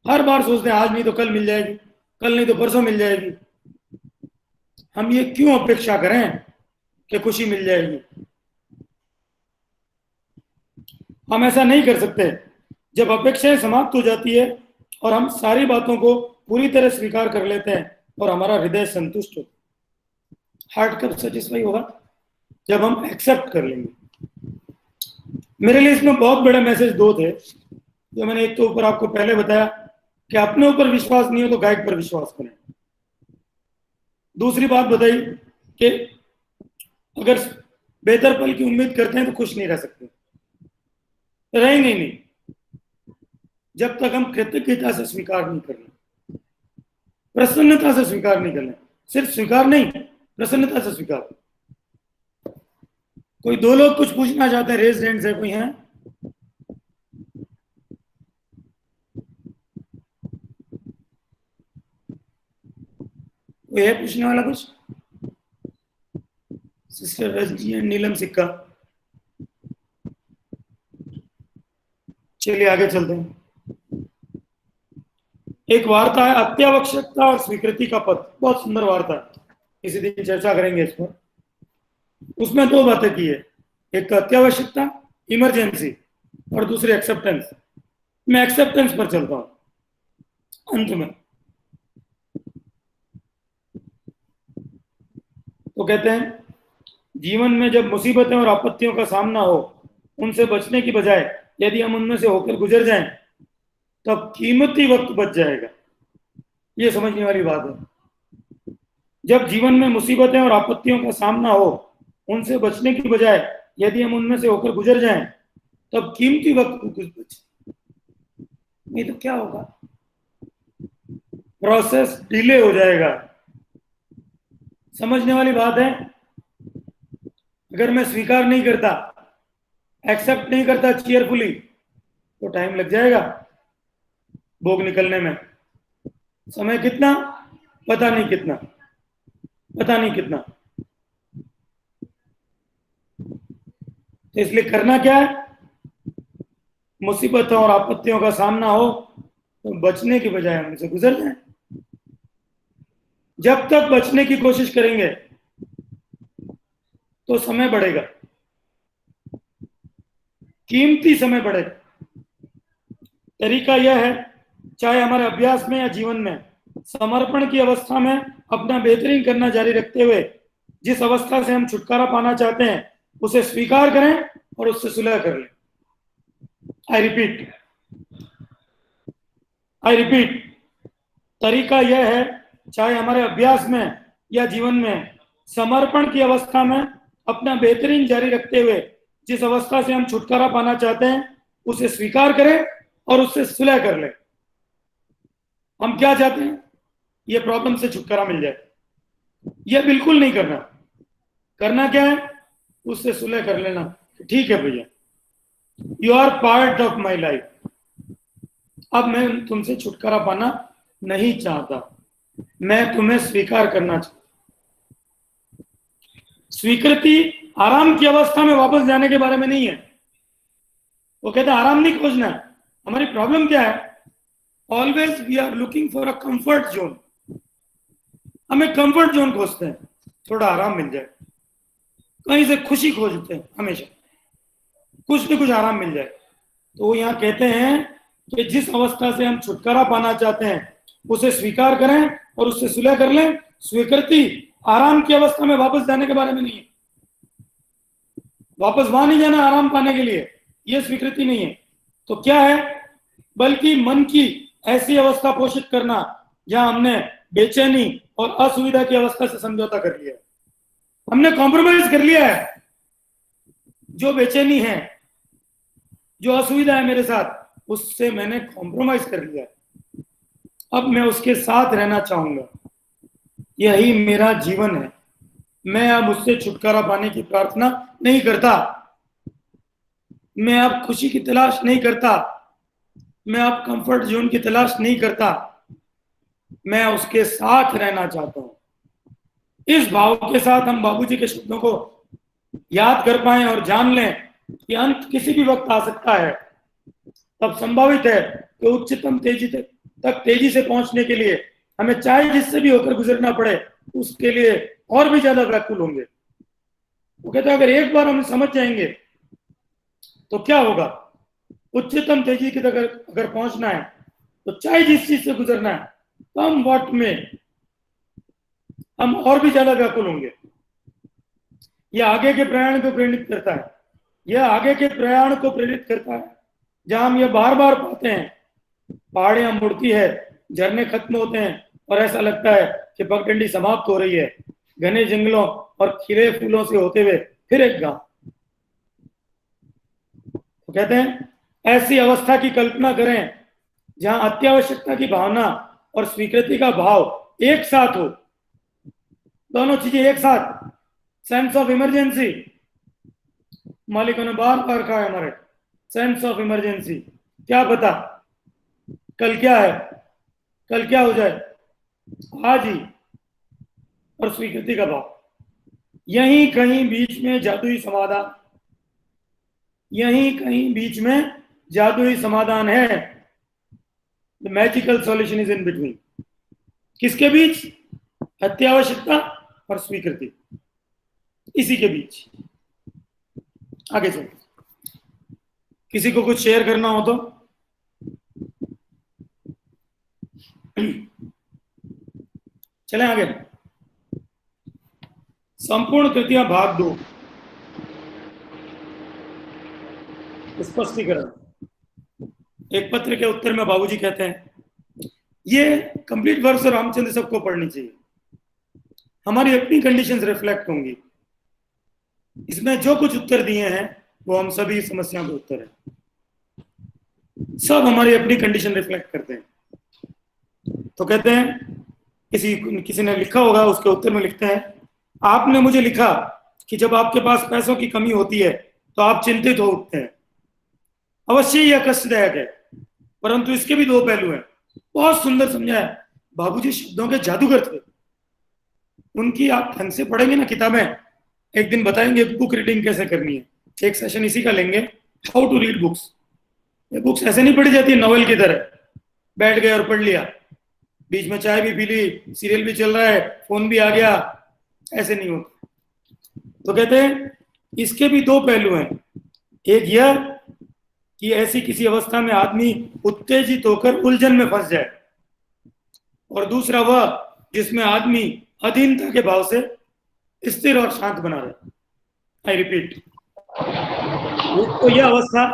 हर बार सोचते हैं आज नहीं तो कल मिल जाएगी, कल नहीं तो परसों मिल जाएगी। हम ये क्यों अपेक्षा करें कि खुशी मिल जाएगी? हम ऐसा नहीं कर सकते। जब अपेक्षाएं समाप्त हो जाती है और हम सारी बातों को पूरी तरह स्वीकार कर लेते हैं और हमारा हृदय संतुष्ट होता है। हार्ट कब सेटिस्फाई होगा? जब हम एक्सेप्ट कर लेंगे। मेरे लिए इसमें बहुत बड़े मैसेज 2 थे, जो मैंने एक तो ऊपर आपको पहले बताया कि अपने ऊपर विश्वास नहीं हो तो गाइड पर विश्वास करें। दूसरी बात बताई कि अगर बेहतर पल की उम्मीद करते हैं तो खुश नहीं रह सकते, रहेंगे नहीं जब तक हम कृतज्ञता से स्वीकार नहीं कर लें, प्रसन्नता से स्वीकार नहीं कर लें। सिर्फ स्वीकार नहीं, प्रसन्नता से स्वीकार। कोई 2 लोग कुछ पूछना चाहते हैं, रेज हैंड से कोई है? कोई है पूछने वाला कुछ? सिस्टर रजनी एंड नीलम सिक्का। चलिए आगे चलते हैं। एक वार्ता है अत्यावश्यकता और स्वीकृति का पद, बहुत सुंदर वार्ता है, किसी दिन चर्चा करेंगे इस पर। उसमें 2 बातें की है, एक अत्यावश्यकता इमरजेंसी और दूसरी एक्सेप्टेंस। मैं एक्सेप्टेंस पर चलता हूं अंत में। तो कहते हैं जीवन में जब मुसीबतें और आपत्तियों का सामना हो, उनसे बचने की बजाय यदि हम उनमें से होकर गुजर जाएं तब कीमती वक्त बच जाएगा। ये समझने वाली बात है। जब जीवन में मुसीबतें और आपत्तियों का सामना हो, उनसे बचने की बजाय यदि हम उनमें से होकर गुजर जाएं तब कीमती वक्त कुछ बचे। नहीं तो क्या होगा? प्रोसेस डिले हो जाएगा। समझने वाली बात है। अगर मैं स्वीकार नहीं करता एक्सेप्ट नहीं करता चीयरफुली तो टाइम लग जाएगा भोग निकलने में। समय कितना पता नहीं कितना, पता नहीं कितना। तो इसलिए करना क्या है, मुसीबतों और आपत्तियों का सामना हो तो बचने की बजाय उनसे गुजर जाए। जब तक बचने की कोशिश करेंगे तो समय बढ़ेगा, कीमती समय बढ़ेगा। तरीका यह है, चाहे हमारे अभ्यास में या जीवन में, समर्पण की अवस्था में अपना बेहतरीन करना जारी रखते हुए जिस अवस्था से हम छुटकारा पाना चाहते हैं उसे स्वीकार करें और उससे सुलह कर लें। आई रिपीट, तरीका यह है, चाहे हमारे अभ्यास में या जीवन में, समर्पण की अवस्था में अपना बेहतरीन जारी रखते हुए जिस अवस्था से हम छुटकारा पाना चाहते हैं उसे स्वीकार करें और उससे सुलह कर लें। हम क्या चाहते हैं, ये प्रॉब्लम से छुटकारा मिल जाए। यह बिल्कुल नहीं करना। करना क्या है, उससे सुलह कर लेना। ठीक है भैया, you are part of my life, अब मैं तुमसे छुटकारा पाना नहीं चाहता, मैं तुम्हें स्वीकार करना चाहता। स्वीकृति आराम की अवस्था में वापस जाने के बारे में नहीं है। वो कहते हैं आराम नहीं खोजना है। हमारी प्रॉब्लम क्या है, always we are looking for a comfort zone. हमें कंफर्ट जोन खोजते हैं, थोड़ा आराम मिल जाए, कहीं से खुशी खोजते हैं, हमेशा कुछ न कुछ आराम मिल जाए। तो वो यहाँ कहते हैं कि जिस अवस्था से हम छुटकारा पाना चाहते हैं उसे स्वीकार करें और उससे सुलह कर लें। स्वीकृति आराम की अवस्था में वापस जाने के बारे में नहीं है। वापस वहां नहीं जाना आराम पाने के लिए, यह स्वीकृति नहीं है। तो क्या है, बल्कि मन की ऐसी अवस्था पोषित करना जहां हमने बेचैनी और असुविधा की अवस्था से समझौता कर लिया है। हमने कॉम्प्रोमाइज कर लिया है। जो बेचैनी है, जो असुविधा है मेरे साथ, उससे मैंने कॉम्प्रोमाइज कर लिया है। अब मैं उसके साथ रहना चाहूंगा, यही मेरा जीवन है। मैं अब उससे छुटकारा पाने की प्रार्थना नहीं करता, मैं अब खुशी की तलाश नहीं करता, मैं अब कंफर्ट जोन की तलाश नहीं करता, मैं उसके साथ रहना चाहता हूं। इस भाव के साथ हम बाबूजी के शब्दों को याद कर पाए और जान लें कि अंत किसी भी वक्त आ सकता है। तब संभावित है कि उच्चतम तेजी से पहुंचने के लिए हमें चाहे जिससे भी होकर गुजरना पड़े, उसके लिए और भी ज्यादा व्याकुल होंगे। वो कहते हैं अगर एक बार हम समझ जाएंगे तो क्या होगा, उच्चतम तेजी की तक अगर पहुंचना है तो चाहे जिस चीज से गुजरना है, कम वक्त में हम और भी ज्यादा व्याकुल होंगे। यह आगे के प्रयाण को प्रेरित करता है, यह आगे के प्रयाण को प्रेरित करता है, जहां हम ये बार बार पाते हैं, पहाड़ियां मुड़ती है, झरने खत्म होते हैं और ऐसा लगता है कि पगडंडी समाप्त हो रही है। घने जंगलों और खिले फूलों से होते हुए फिर एक गांव। तो कहते हैं ऐसी अवस्था की कल्पना करें जहां अत्यावश्यकता की भावना और स्वीकृति का भाव एक साथ हो, दोनों चीजें एक साथ। सेंस ऑफ इमरजेंसी, मालिकों ने बार बार कहा है हमारे, सेंस ऑफ इमरजेंसी। क्या पता कल क्या है, कल क्या हो जाए, आज ही। और स्वीकृति का भाव, यहीं कहीं बीच में जादुई समाधान, यहीं कहीं बीच में जादुई समाधान है। The magical solution is in between. किसके बीच, अत्यावश्यकता और स्वीकृति, इसी के बीच। आगे चलो, किसी को कुछ शेयर करना हो तो चलें आगे। संपूर्ण कृतियां भाग 2, स्पष्टीकरण। एक पत्र के उत्तर में बाबूजी कहते हैं ये कंप्लीट वर्ष रामचंद्र सबको पढ़नी चाहिए, हमारी अपनी कंडीशंस रिफ्लेक्ट होंगी। इसमें जो कुछ उत्तर दिए हैं वो हम सभी समस्याओं के उत्तर हैं, सब हमारी अपनी कंडीशन रिफ्लेक्ट करते हैं। तो कहते हैं किसी ने लिखा होगा, उसके उत्तर में लिखते हैं आपने मुझे लिखा कि जब आपके पास पैसों की कमी होती है तो आप चिंतित हो उठते हैं। अवश्य यह कष्टदायक है, परंतु इसके भी दो पहलू हैं। बहुत सुंदर समझाया। बाबूजी शब्दों के जादूगर थे। उनकी आप ढंग से पढ़ेंगे ना किताबें, एक दिन बताएंगे बुक रीडिंग कैसे करनी है। एक सेशन इसी का लेंगे, हाउ टू रीड बुक्स। ये बुक्स ऐसे नहीं पढ़ी जाती नॉवेल की तरह, बैठ गए और पढ़ लिया, बीच में चाय भी पी ली, सीरियल भी चल रहा है, फोन भी आ गया, ऐसे नहीं होता। तो कहते हैं इसके भी दो पहलू हैं। एक यह कि ऐसी किसी अवस्था में आदमी उत्तेजित होकर उलझन में फंस जाए, और दूसरा वह जिसमें आदमी अधीनता के भाव से स्थिर और शांत बना रहे। आई रिपीट, एक तो यह अवस्था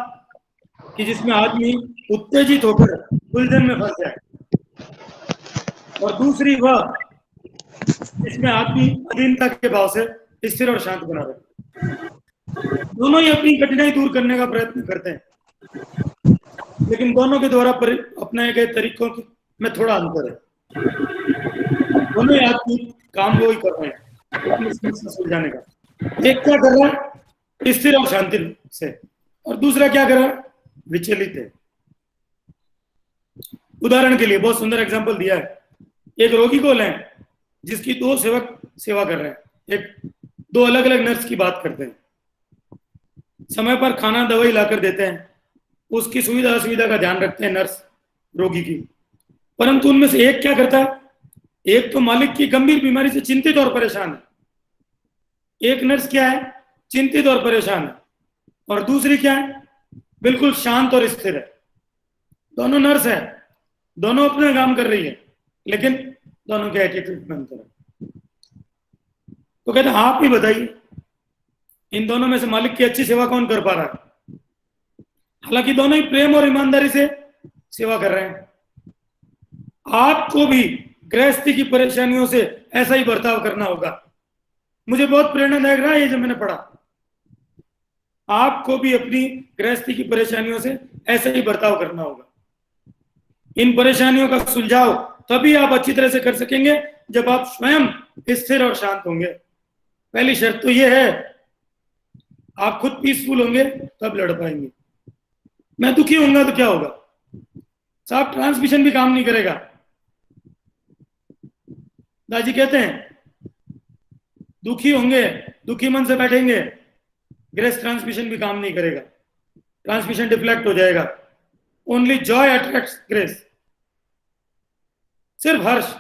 कि जिसमें आदमी उत्तेजित होकर उलझन में फंस जाए, और दूसरी वह जिसमें आदमी अधीनता के भाव से स्थिर और शांत बना रहे। दोनों ही अपनी कठिनाई दूर करने का प्रयत्न करते हैं, लेकिन दोनों के द्वारा अपनाए गए तरीकों में थोड़ा अंतर है। दोनों ही आदमी काम वो ही कर रहे हैं अपनी समस्या सुलझाने का। एक क्या कर रहा है स्थिर और शांति से, और दूसरा क्या कर रहा है विचलित है। उदाहरण के लिए बहुत सुंदर एग्जांपल दिया है। एक रोगी को लें जिसकी दो सेवक सेवा कर रहे हैं, एक दो अलग अलग नर्स की बात करते हैं, समय पर खाना दवाई लाकर देते हैं, उसकी सुविधा असुविधा का ध्यान रखते हैं नर्स रोगी की। परंतु उनमें से एक क्या करता है, एक तो मालिक की गंभीर बीमारी से चिंतित और परेशान है, एक नर्स क्या है चिंतित और परेशान है, और दूसरी क्या है बिल्कुल शांत और स्थिर है। दोनों नर्स है, दोनों अपना काम कर रही है, लेकिन दोनों के एटीट्यूड में अंतर है। तो कहते हैं आप ही बताइए इन दोनों में से मालिक की अच्छी सेवा कौन कर पा रहा है। हालांकि दोनों ही प्रेम और ईमानदारी से सेवा कर रहे हैं। आपको भी गृहस्थी की परेशानियों से ऐसा ही बर्ताव करना होगा। मुझे बहुत प्रेरणादायक रहा ये जो मैंने पढ़ा। आपको भी अपनी गृहस्थी की परेशानियों से ऐसा ही बर्ताव करना होगा। इन परेशानियों का सुलझाव तभी आप अच्छी तरह से कर सकेंगे जब आप स्वयं स्थिर और शांत होंगे। पहली शर्त तो यह है आप खुद पीसफुल होंगे तब लड़ पाएंगे। मैं दुखी होऊंगा तो क्या होगा साहब, ट्रांसमिशन भी काम नहीं करेगा। दादी कहते हैं दुखी होंगे, दुखी मन से बैठेंगे, ग्रेस ट्रांसमिशन भी काम नहीं करेगा, ट्रांसमिशन डिफ्लेक्ट हो जाएगा। Only Joy attracts grace. सिर्फ हर्ष,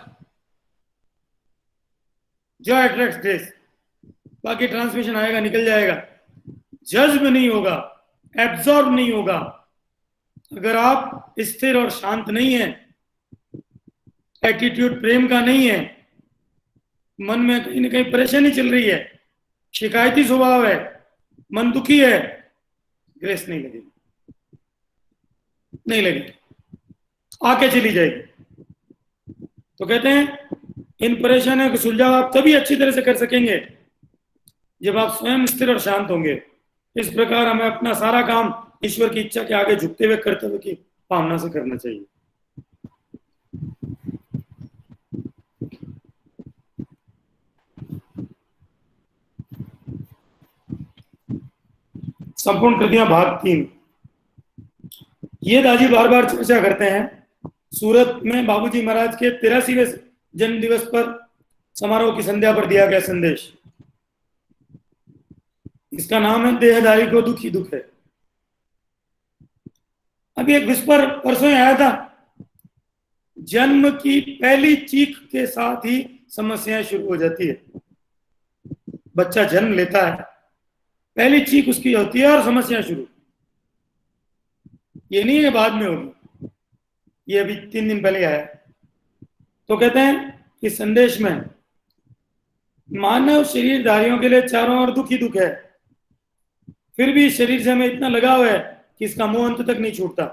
जॉय अट्रैक्ट्स ग्रेस। बाकी ट्रांसमिशन आएगा निकल जाएगा। जज्ब नहीं होगा, एब्जॉर्ब नहीं होगा। अगर आप स्थिर और शांत नहीं है, एटीट्यूड प्रेम का नहीं है, मन में कहीं ना कहीं परेशानी चल रही है, शिकायती स्वभाव है, मन दुखी है, ग्रेस नहीं लगेगी, नहीं लगेगी, आके चली जाएगी। तो कहते हैं इन परेशानियों का सुलझाव आप तभी अच्छी तरह से कर सकेंगे जब आप स्वयं स्थिर और शांत होंगे। इस प्रकार हमें अपना सारा काम ईश्वर की इच्छा के आगे झुकते हुए कर्तव्य की भावना से करना चाहिए। संपूर्ण कृतियां भाग 3। ये दाजी बार बार चर्चा करते हैं। सूरत में बाबूजी महाराज के 83वें जन्म दिवस पर समारोह की संध्या पर दिया गया संदेश। इसका नाम है देहधारी को दुख ही दुख है। अभी एक विस्पर परसों ही आया था, जन्म की पहली चीख के साथ ही समस्याएं शुरू हो जाती है। बच्चा जन्म लेता है, पहली चीख उसकी होती है और समस्या शुरू। ये नहीं है बाद में होगी, ये अभी 3 दिन पहले आया। तो कहते हैं इस संदेश में मानव शरीरधारियों के लिए चारों ओर दुख ही दुख है, फिर भी शरीर से हमें इतना लगाव है कि इसका मोह अंत तक नहीं छूटता,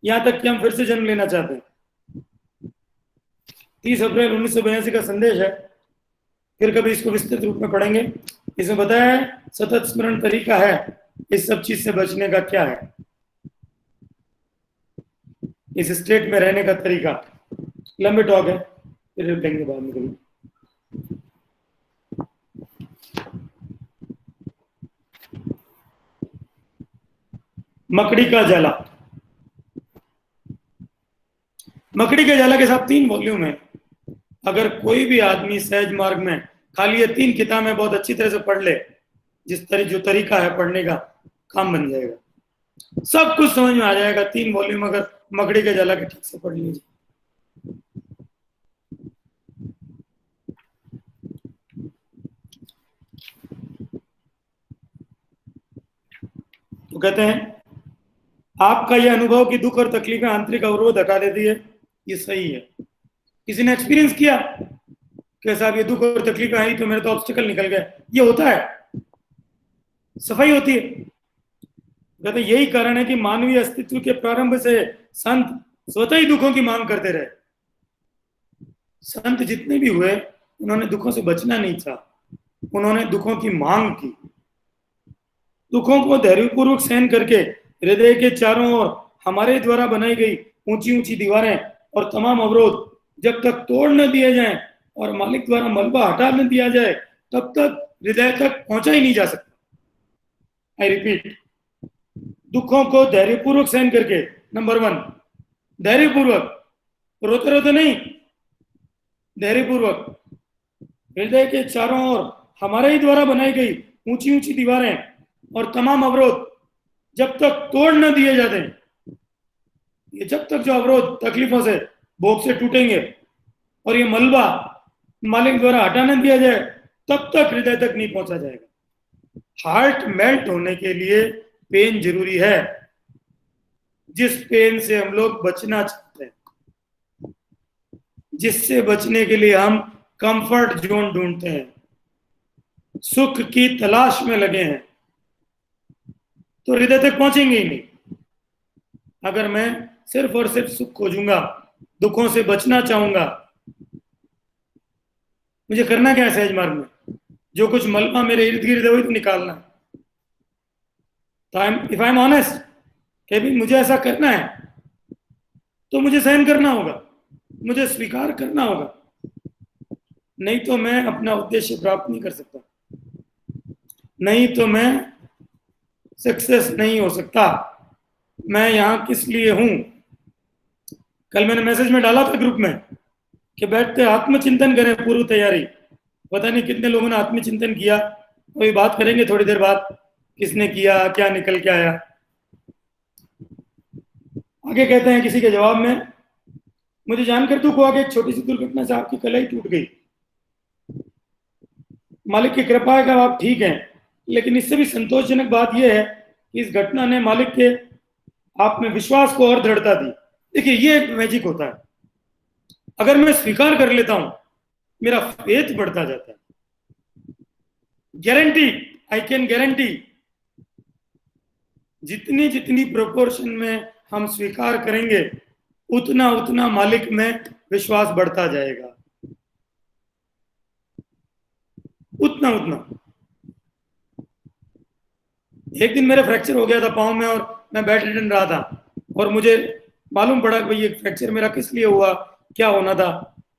यहां तक कि हम फिर से जन्म लेना चाहते हैं। 30 अप्रैल 1982 का संदेश है। फिर कभी इसको विस्तृत रूप में पढ़ेंगे। इसमें बताया है सतत स्मरण तरीका है, इस सब चीज से बचने का क्या है, इस स्टेट में रहने का तरीका। लंबे टॉक है, फिर लेंगे बाद में कभी। मकड़ी का जाला। मकड़ी के जाला के साथ 3 वॉल्यूम है। अगर कोई भी आदमी सहज मार्ग में खाली ये 3 किताबें बहुत अच्छी तरह से पढ़ ले, जो तरीका है पढ़ने का, काम बन जाएगा, सब कुछ समझ में आ जाएगा। 3 वॉल्यूम अगर मकड़ी के जाला के ठीक से पढ़ लीजिए। तो कहते हैं आपका यह अनुभव कि दुख और तकलीफें आंतरिक अवरोध हटा देती है, ये सही है। किसी ने एक्सपीरियंस किया कि साहब ये दुख और तकलीफें आई तो मेरे तो ऑब्स्टिकल निकल गए, ये होता है, सफाई होती है। कहते यही कारण है कि मानवीय अस्तित्व के प्रारंभ से संत स्वतः ही दुखों की मांग करते रहे। संत जितने भी हुए उन्होंने दुखों से बचना नहीं चाहा, उन्होंने दुखों की मांग की। दुखों को धैर्यपूर्वक सहन करके हृदय के चारों ओर हमारे द्वारा बनाई गई ऊंची ऊंची दीवारें और तमाम अवरोध जब तक तोड़ न दिए जाएं और मालिक द्वारा मलबा हटा न दिया जाए तब तक हृदय तक पहुंचा ही नहीं जा सकता। आई रिपीट, दुखों को धैर्यपूर्वक सहन करके, नंबर 1 धैर्यपूर्वक, रोते रोते नहीं, धैर्यपूर्वक हृदय के चारों ओर हमारे ही द्वारा बनाई गई ऊंची ऊंची दीवारें और तमाम अवरोध जब तक तोड़ न दिए जाते, ये जब तक जो अवरोध तकलीफों से भोग से टूटेंगे और ये मलबा मालिक द्वारा हटा न दिया जाए तब तक हृदय तक नहीं पहुंचा जाएगा। हार्ट मेल्ट होने के लिए पेन जरूरी है, जिस पेन से हम लोग बचना चाहते हैं, जिससे बचने के लिए हम कंफर्ट जोन ढूंढते हैं, सुख की तलाश में लगे हैं, तो हृदय तक पहुंचेंगे ही नहीं। अगर मैं सिर्फ और सिर्फ सुख खोजूंगा, दुखों से बचना चाहूंगा, मुझे करना क्या है सहज मार्ग में? जो कुछ मलबा मेरे इर्द गिर्द है वही तो निकालना है। तो इफ आई एम ऑनेस्ट कि भी मुझे ऐसा करना है तो मुझे सहन करना होगा, मुझे स्वीकार करना होगा, नहीं तो मैं अपना उद्देश्य प्राप्त नहीं कर सकता, नहीं तो मैं सक्सेस नहीं हो सकता। मैं यहां किस लिए हूं? कल मैंने मैसेज में डाला था ग्रुप में कि बैठते आत्मचिंतन करें, पूर्व तैयारी। पता नहीं कितने लोगों ने आत्मचिंतन किया, अभी बात करेंगे थोड़ी देर बाद किसने किया, क्या निकल के आया। आगे कहते हैं किसी के जवाब में, मुझे जानकर दुख हुआ कि एक छोटी सी दुर्घटना से आपकी कलाई टूट गई। मालिक की कृपा है कि आप ठीक हैं, लेकिन इससे भी संतोषजनक बात यह है कि इस घटना ने मालिक के आप में विश्वास को और दृढ़ता दी। देखिए ये एक मैजिक होता है, अगर मैं स्वीकार कर लेता हूं मेरा फेथ बढ़ता जाता है। गारंटी, आई कैन गारंटी, जितनी जितनी प्रोपोर्शन में हम स्वीकार करेंगे उतना उतना मालिक में विश्वास बढ़ता जाएगा, उतना उतना। एक दिन मेरा फ्रैक्चर हो गया था पांव में और मैं बैडमिंटन रहा था और मुझे मालूम पड़ा कि ये फ्रैक्चर मेरा किस लिए हुआ, क्या होना था।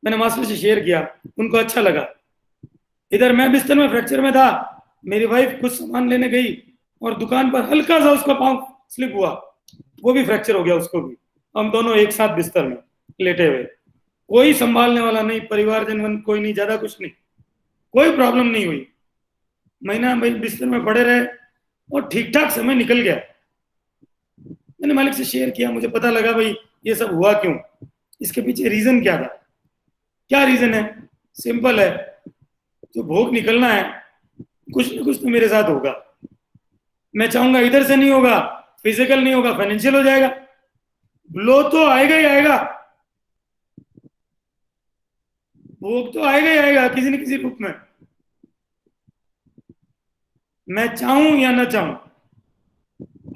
मैंने मास्टर से शेयर किया, उनको अच्छा लगा। इधर मैं बिस्तर में फ्रैक्चर में था, मेरी वाइफ कुछ सामान लेने गई और दुकान पर हल्का सा उसका पांव स्लिप हुआ, वो भी फ्रैक्चर हो गया उसको भी। हम दोनों एक साथ बिस्तर में लेटे हुए, कोई संभालने वाला नहीं, परिवारजन कोई नहीं, ज्यादा कुछ नहीं, कोई प्रॉब्लम नहीं हुई। महीना बिस्तर में पड़े रहे और ठीक ठाक समय निकल गया। मैंने मालिक से शेयर किया, मुझे पता लगा भाई ये सब हुआ क्यों, इसके पीछे रीजन क्या था। क्या रीजन है? सिंपल है, जो भोग निकलना है कुछ ना कुछ तो मेरे साथ होगा। मैं चाहूंगा इधर से नहीं होगा, फिजिकल नहीं होगा, फाइनेंशियल हो जाएगा, ब्लो तो आएगा ही आएगा, भोग तो आएगा ही आएगा किसी न किसी रूप में। मैं चाहूं या ना चाहूं,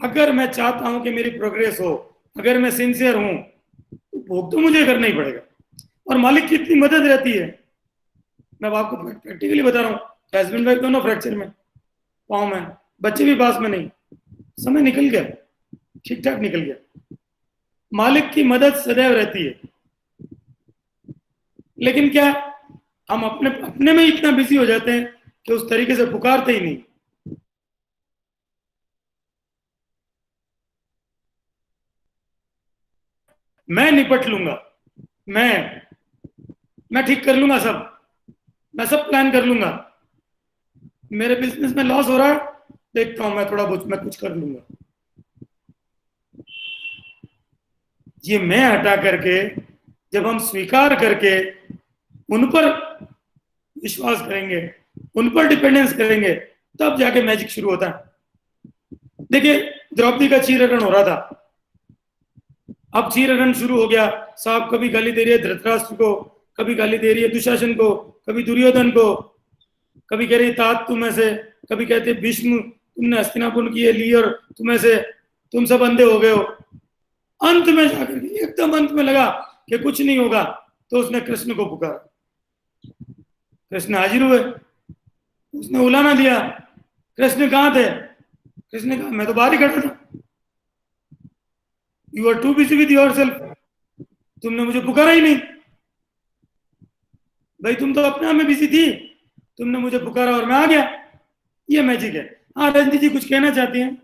अगर मैं चाहता हूं कि मेरी प्रोग्रेस हो, अगर मैं सिंसियर हूं, तो भोग तो मुझे करना ही पड़ेगा। और मालिक की इतनी मदद रहती है, मैं आपको प्रैक्टिकली बता रहा हूँ, हस्बैंड वाइफ दोनों फ्रैक्चर में, पाँव में, बच्चे भी पास में नहीं, समय निकल गया, ठीक ठाक निकल गया। मालिक की मदद सदैव रहती है। लेकिन क्या हम अपने में इतना बिजी हो जाते हैं कि उस तरीके से पुकारते ही नहीं। मैं निपट लूंगा, मैं ठीक कर लूंगा सब, मैं सब प्लान कर लूंगा, मेरे बिजनेस में लॉस हो रहा है, देखता हूं मैं थोड़ा बहुत मैं कुछ कर लूंगा। ये मैं हटा करके जब हम स्वीकार करके उन पर विश्वास करेंगे, उन पर डिपेंडेंस करेंगे, तब जाके मैजिक शुरू होता है। देखिए द्रौपदी का चीरहरण हो रहा था, अब चीरहरण शुरू हो गया, साहब कभी गाली दे रही है धृतराष्ट्र को, कभी गाली दे रही है दुशासन को, कभी दुर्योधन को, कभी कह रही है तात तुम ऐसे, कभी कहते भीष्म तुमने हस्तिनापुर की ये ली और तुम ऐसे, तुम सब अंधे हो गए हो। अंत में जाकर के एकदम अंत में लगा कि कुछ नहीं होगा, तो उसने कृष्ण को पुकारा, कृष्ण हाजिर हुए, उसने उलाना दिया, कृष्ण कहाँ थे? कृष्ण ने कहा मैं तो बाहर ही खड़ा था, you are too busy with yourself, तुमने मुझे पुकारा ही नहीं, भाई तुम तो अपने आप में बिजी थी, तुमने मुझे पुकारा और मैं आ गया। ये मैजिक है। हाँ रजनी जी कुछ कहना चाहती हैं?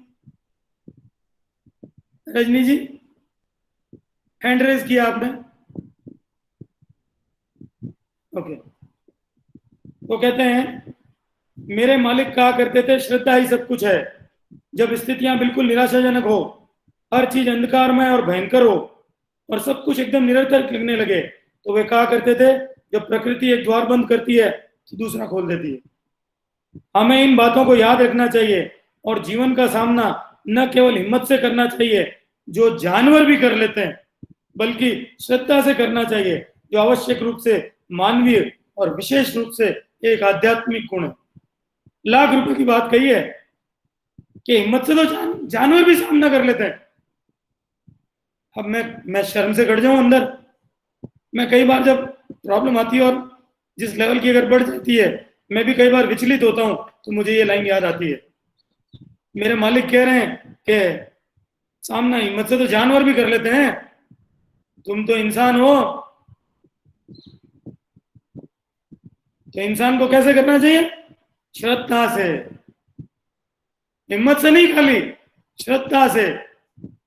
रजनी जी हैंड रेज किया आपने, ओके। तो कहते हैं मेरे मालिक कहा करते थे श्रद्धा ही सब कुछ है। जब स्थितियां बिल्कुल निराशाजनक हो, हर चीज अंधकारमय और भयंकर हो और सब कुछ एकदम निरर्थक लगने लगे, तो वे कहा करते थे जब प्रकृति एक द्वार बंद करती है तो दूसरा खोल देती है। हमें इन बातों को याद रखना चाहिए और जीवन का सामना न केवल हिम्मत से करना चाहिए जो जानवर भी कर लेते हैं, बल्कि श्रद्धा से करना चाहिए जो आवश्यक रूप से मानवीय और विशेष रूप से एक आध्यात्मिक गुण है। लाख रुपए की बात कही है कि हिम्मत से तो जानवर भी सामना कर लेते हैं। अब मैं शर्म से कट जाऊं अंदर, मैं कई बार जब प्रॉब्लम आती है और जिस लेवल की अगर बढ़ जाती है, मैं भी कई बार विचलित होता हूं, तो मुझे ये लाइन याद आती है, मेरे मालिक कह रहे हैं कि सामना हिम्मत से तो जानवर भी कर लेते हैं, तुम तो इंसान हो, तो इंसान को कैसे करना चाहिए? श्रद्धा से, हिम्मत से नहीं, खाली श्रद्धा से,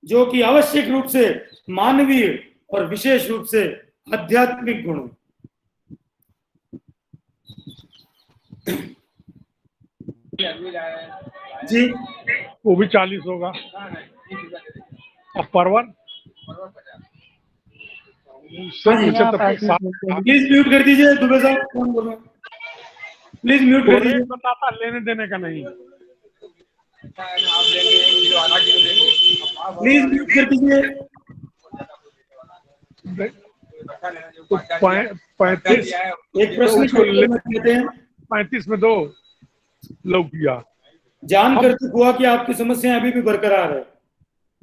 जो कि आवश्यक रूप से मानवीय और विशेष रूप से आध्यात्मिक गुण है। जी वो भी 40 होगा। और परवर प्लीज म्यूट कर दीजिए दुबे साहब, कौन बोल रहा है? प्लीज म्यूट कर दीजिए। बताता लेने देने का नहीं, प्लीज म्यूट कर दीजिए। तो 35 एक प्रश्न कहते हैं 35 में 2 लोग किया। जान कर चुक हुआ कि आपकी समस्याएं अभी भी बरकरार है,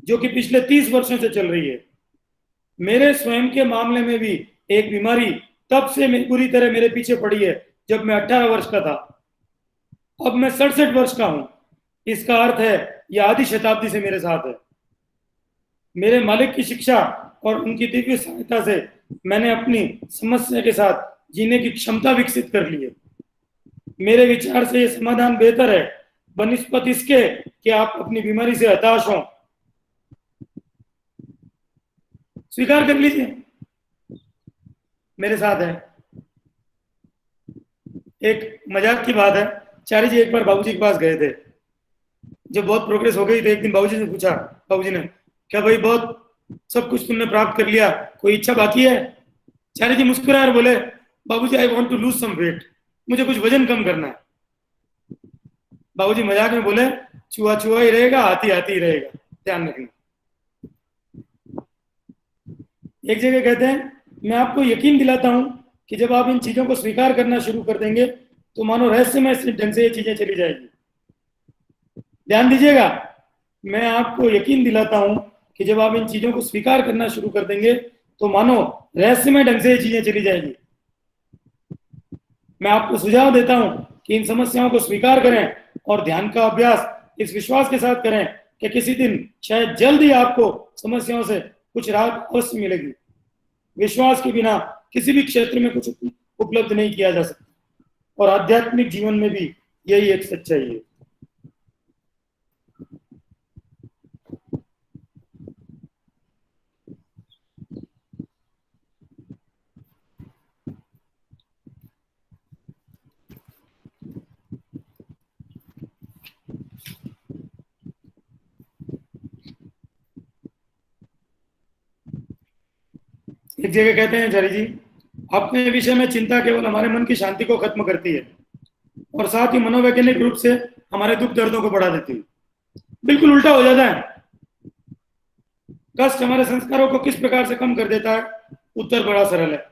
जो कि पिछले 30 वर्षों से चल रही है। मेरे स्वयं के मामले में भी एक बीमारी तब से बुरी तरह मेरे पीछे पड़ी है जब मैं 18 वर्ष का था। अब मैं 67 वर्ष का हूं। इसका अर्थ है यह आधी शताब्दी से मेरे साथ है। मेरे मालिक की शिक्षा और उनकी दिव्य सहायता से मैंने अपनी समस्या के साथ जीने की क्षमता विकसित कर ली है। मेरे विचार से यह समाधान बेहतर है बनिस्पत इसके कि आप अपनी बीमारी से हताश हो। स्वीकार कर लीजिए, मेरे साथ है। एक मजाक की बात है, चारी जी एक बार बाबूजी के पास गए थे, जब बहुत प्रोग्रेस हो गई तो एक दिन बाबूजी से पूछा, बाबूजी ने, क्या भाई बहुत सब कुछ तुमने प्राप्त कर लिया, कोई इच्छा बाकी है? चारी जी मुस्कुराए और बोले, Babuji I want to lose some weight, मुझे कुछ वजन कम करना है। बाबूजी मजाक में बोले, छुआ छुआ ही रहेगा, हाथी हाथी ही रहेगा, ध्यान रखना। एक जगह कहते हैं, मैं आपको यकीन दिलाता हूं कि जब आप इन चीजों को स्वीकार करना शुरू कर देंगे तो मानो रहस्यमय ढंग से ये चीजें चली जाएगी। ध्यान दीजिएगा, मैं आपको यकीन दिलाता हूं कि जब आप इन चीजों को स्वीकार करना शुरू कर देंगे तो मानो रहस्यमय ढंग से ये चीजें चली जाएगी। मैं आपको सुझाव देता हूं कि इन समस्याओं को स्वीकार करें और ध्यान का अभ्यास इस विश्वास के साथ करें कि किसी दिन शायद जल्द ही आपको समस्याओं से कुछ राहत अवश्य मिलेगी। विश्वास के बिना किसी भी क्षेत्र में कुछ उपलब्ध नहीं किया जा सकता और आध्यात्मिक जीवन में भी यही एक सच्चाई है। एक जगह कहते हैं चारी जी, अपने विषय में चिंता केवल हमारे मन की शांति को खत्म करती है और साथ ही मनोवैज्ञानिक रूप से हमारे दुख दर्दों को बढ़ा देती है। बिल्कुल उल्टा हो जाता है। कष्ट हमारे संस्कारों को किस प्रकार से कम कर देता है? उत्तर बड़ा सरल है।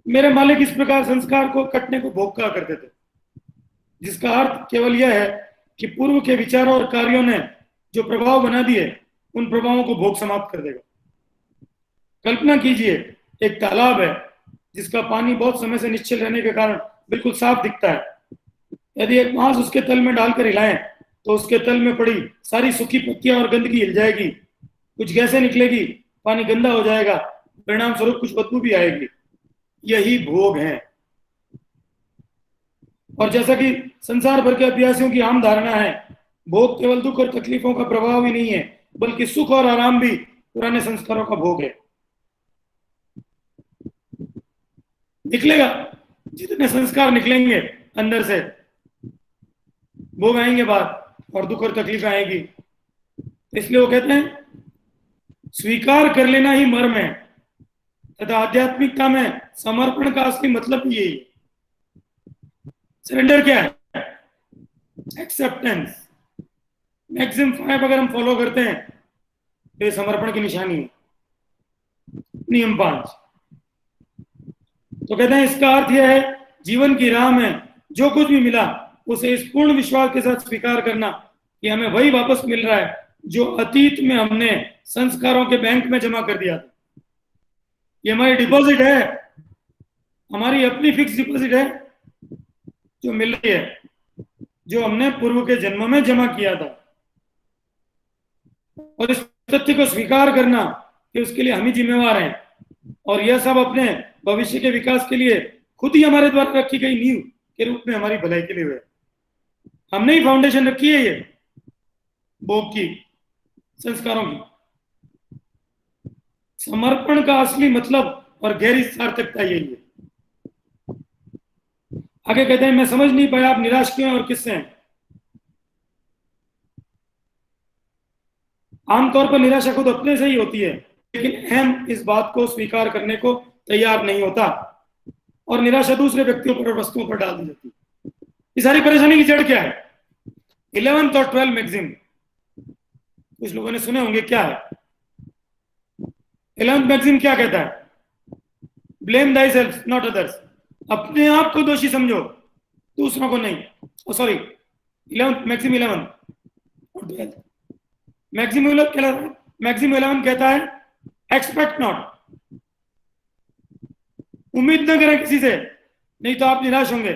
मेरे मालिक इस प्रकार संस्कार को कटने को भोग कहा करते थे, जिसका अर्थ केवल यह है कि पूर्व के विचारों और कार्यों ने जो प्रभाव बना दिए, उन प्रभावों को भोग समाप्त कर देगा। कल्पना कीजिए, एक तालाब है जिसका पानी बहुत समय से निश्चल रहने के कारण बिल्कुल साफ दिखता है। यदि एक बांस उसके तल में डालकर हिलाएं तो उसके तल में पड़ी सारी सूखी पत्तियां और गंदगी हिल जाएगी, कुछ गैसें निकलेगी, पानी गंदा हो जाएगा, परिणाम स्वरूप कुछ बदबू भी आएगी। यही भोग है। और जैसा कि संसार भर के अभ्यासियों की आम धारणा है, भोग केवल दुख और तकलीफों का प्रभाव ही नहीं है, बल्कि सुख और आराम भी पुराने संस्कारों का भोग है। निकलेगा, जितने संस्कार निकलेंगे अंदर से, भोग आएंगे बाहर और दुख और तकलीफ आएगी। इसलिए वो कहते हैं स्वीकार कर लेना ही मर्म है तथा आध्यात्मिकता में समर्पण का असली मतलब ही यही। सरेंडर क्या है? एक्सेप्टेंस। मैक्सिम 5 अगर हम फॉलो करते हैं तो ये समर्पण की निशानी है। नियम 5 तो कहते हैं इसका अर्थ यह है, जीवन की राह में जो कुछ भी मिला उसे इस पूर्ण विश्वास के साथ स्वीकार करना कि हमें वही वापस मिल रहा है जो अतीत में हमने संस्कारों के बैंक में जमा कर दिया था। ये हमारी डिपॉजिट है, हमारी अपनी फिक्स डिपॉजिट है जो मिल रही है, जो हमने पूर्व के जन्म में जमा किया था। और इस तथ्य को स्वीकार करना कि उसके लिए हम ही जिम्मेवार हैं और यह सब अपने भविष्य के विकास के लिए खुद ही हमारे द्वारा रखी गई नींव के रूप में हमारी भलाई के लिए हुए। हमने ही फाउंडेशन रखी है ये भोग की, संस्कारों की। समर्पण का असली मतलब और गहरी सार्थकता यही है। आगे कहते हैं मैं समझ नहीं पाया आप निराश क्यों और किससे हैं। आमतौर पर निराशा खुद अपने से ही होती है, लेकिन अहम इस बात को स्वीकार करने को तैयार नहीं होता और निराशा दूसरे व्यक्तियों पर और वस्तुओं पर डाल दी जाती है। ये सारी परेशानी की जड़ क्या है? 11th और 12th मैक्सिम कुछ लोगों ने सुने होंगे। क्या है 11th मैक्सिम? क्या कहता है? Blame thy self not others. अपने आप को दोषी समझो, दूसरों को नहीं। सॉरी 11th मैक्सिम 11 और 12 मैक्सिम 11 कहता है एक्सपेक्ट नॉट। उम्मीद न करें किसी से, नहीं तो आप निराश होंगे।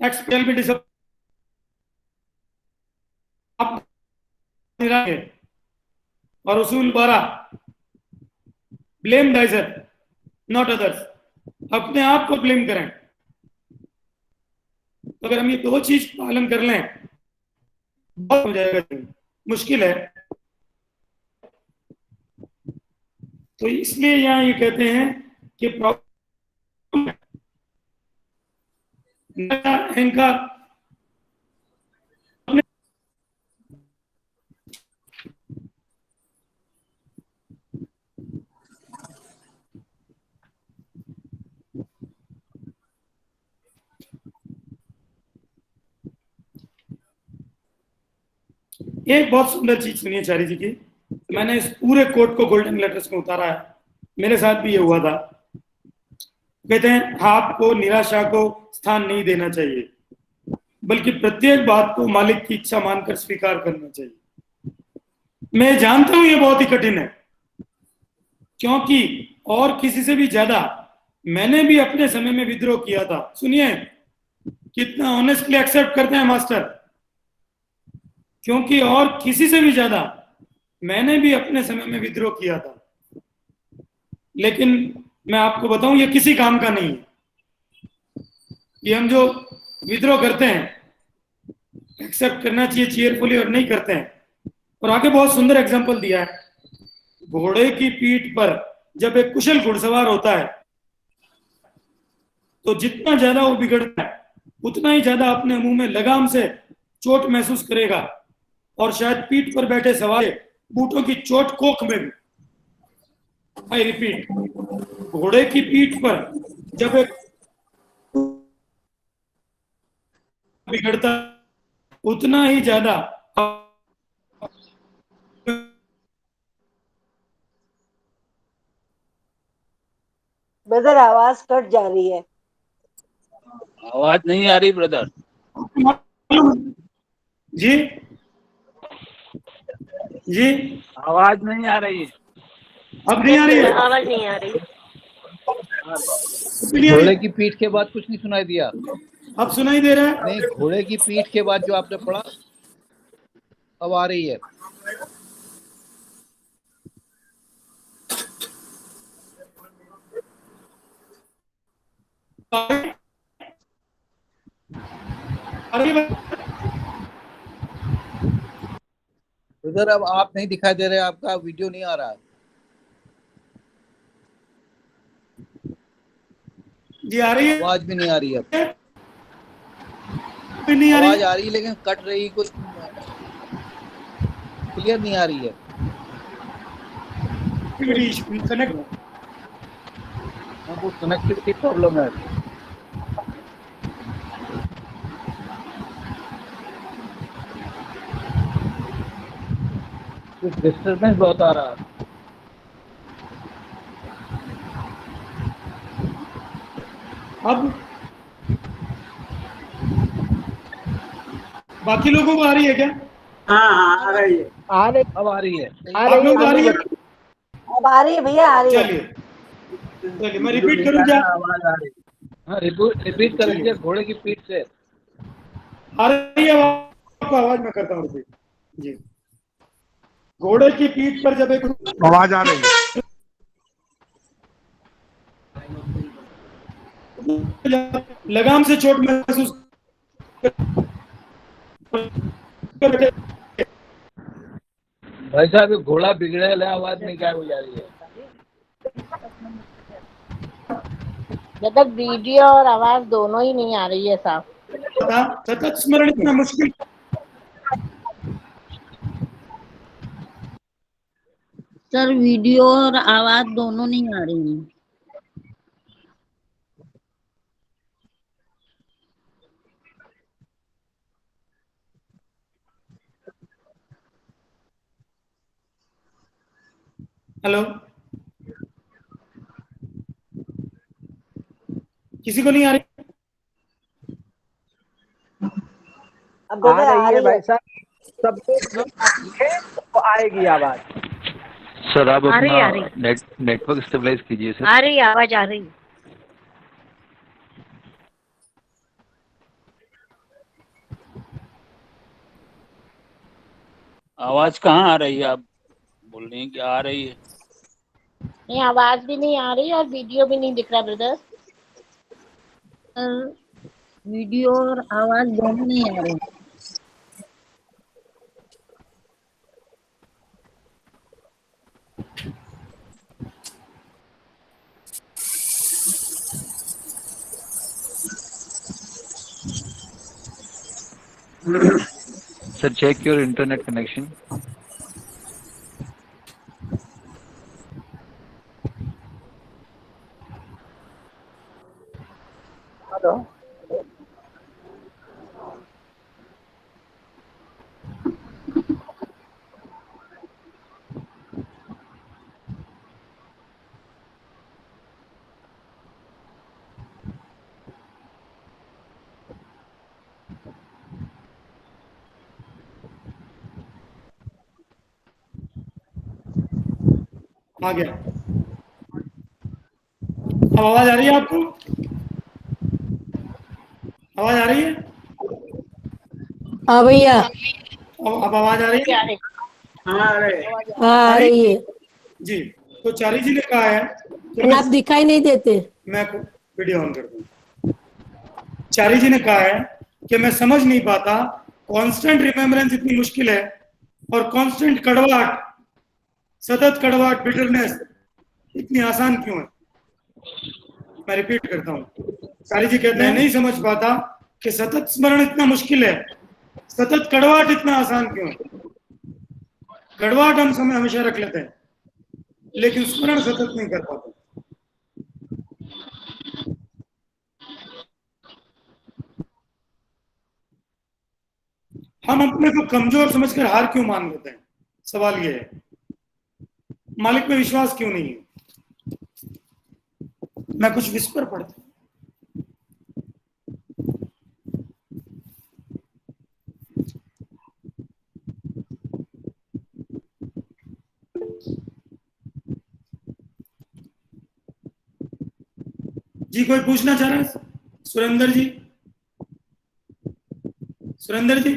एक्सपेल भी डिसअप आप निराश हैं। और उसूल 12 ब्लेम दाइसेल्फ नॉट अदर्स। अपने आप को ब्लेम करें। तो अगर हम ये दो चीज पालन कर लें बहुत हो जाएगा। मुश्किल है, तो इसलिए यहां ये कहते हैं कि प्रॉब्लम अहंकार एक बहुत सुंदर चीज सुनिए चारी जी की। मैंने इस पूरे कोट को गोल्डन लेटर्स में उतारा है, मेरे साथ भी ये हुआ था। कहते हैं आपको निराशा को स्थान नहीं देना चाहिए, बल्कि प्रत्येक बात को मालिक की इच्छा मानकर स्वीकार करना चाहिए। मैं जानता हूं ये बहुत ही कठिन है, क्योंकि और किसी से भी ज्यादा मैंने भी अपने समय में विद्रोह किया था। सुनिए कितना ऑनेस्टली एक्सेप्ट करते हैं मास्टर, क्योंकि और किसी से भी ज्यादा मैंने भी अपने समय में विद्रोह किया था। लेकिन मैं आपको बताऊं ये किसी काम का नहीं है। ये हम जो विद्रोह करते हैं एक्सेप्ट करना चाहिए चीयरफुली और नहीं करते हैं। और आगे बहुत सुंदर एग्जांपल दिया है। घोड़े की पीठ पर जब एक कुशल घुड़सवार होता है तो जितना ज्यादा वो बिगड़ता है उतना ही ज्यादा अपने मुंह में लगाम से चोट महसूस करेगा और शायद पीठ पर बैठे सवार बूटों की चोट कोख में भी। आई रिपीट, घोड़े की पीठ पर जब एक बिगड़ता उतना ही ज्यादा ब्रदर आवाज कट जा रही है। आवाज नहीं आ रही ब्रदर। जी जी आवाज नहीं आ रही है। अब नहीं आ रही है, आवाज नहीं आ रही। अब नहीं आ रही घोड़े है? की पीठ के बाद कुछ नहीं सुनाई दिया। अब सुनाई दे रहा है? नहीं, घोड़े की पीठ के बाद जो आपने पढ़ा अब आ रही है। उधर अब आप नहीं दिखाई दे रहे, आपका वीडियो नहीं आ रहा। जी आ रही है? आवाज भी नहीं आ रही है। नहीं आ रही आवाज आ रही है लेकिन कट रही, कुछ क्लियर नहीं आ रही है। कनेक्ट वो कनेक्टिविटी प्रॉब्लम है। कुछ डिस्टर्बेंस बहुत आ रहा है। अब बाकी लोगों को आ रही है क्या? आ रही है। अब आ रही है। आप लोगों को आ रही है? अब आ रही है भैया, आ रही है। चलिए मैं रिपीट करूं क्या? आवाज आ रही है। हाँ, रिपीट कर लीजिए। घोड़े की पीठ से आ रही है आपको आवाज? मैं करता हूँ रिपीट। जी, घोड़े की पीठ पर जब एक आवाज आ रही है। लगाम से चोट महसूस भाई साहब, ये घोड़ा बिगड़े है, आवाज नहीं क्या हो जा रही है। जब तक वीडियो और आवाज दोनों ही नहीं आ रही है साफ। सतत स्मरण इतना मुश्किल। सर वीडियो और आवाज दोनों नहीं आ रही है। हेलो, किसी को नहीं आ रही? अब ब्रदर आ रही है भाई साहब। सबको आएगी आवाज। सर आप आ रही अपना नेटवर्क स्टेबलाइज कीजिए सर। आ रही आवाज आ रही। आवाज कहाँ आ रही है? आप बोल रही हैं कि आ रही है। नहीं, आवाज भी नहीं आ रही और वीडियो भी नहीं दिख रहा ब्रदर। वीडियो और आवाज दोनों नहीं आ रही। Sir check your internet connection. Hello, आ गया। अब आवाज आ रही है आपको? आवाज आ रही है? हाँ भैया, अब आवाज आ रही है? आ रही है। जी, तो चारी जी ने कहा है लेकिन आप दिखाई नहीं देते। मैं वीडियो ऑन कर दूं। चारी जी ने कहा है कि मैं समझ नहीं पाता कांस्टेंट रिमेम्बरेंस इतनी मुश्किल है और कांस्टेंट कड़वाहट, सतत कड़वाहट, बिटरनेस इतनी आसान क्यों है। मैं रिपीट करता हूँ। चारी जी कहते हैं नहीं समझ पाता कि सतत स्मरण इतना मुश्किल है, सतत कड़वाहट इतना आसान क्यों है। गड़बड़ हम समय हमेशा रख लेते हैं, लेकिन स्मरण सतत नहीं कर पाते। हम अपने को कमजोर समझकर हार क्यों मान लेते हैं? सवाल यह है, मालिक में विश्वास क्यों नहीं है? मैं कुछ विस्पर पढ़ता हूं। जी कोई पूछना चाह रहा है? सुरेंद्र जी, सुरेंद्र जी,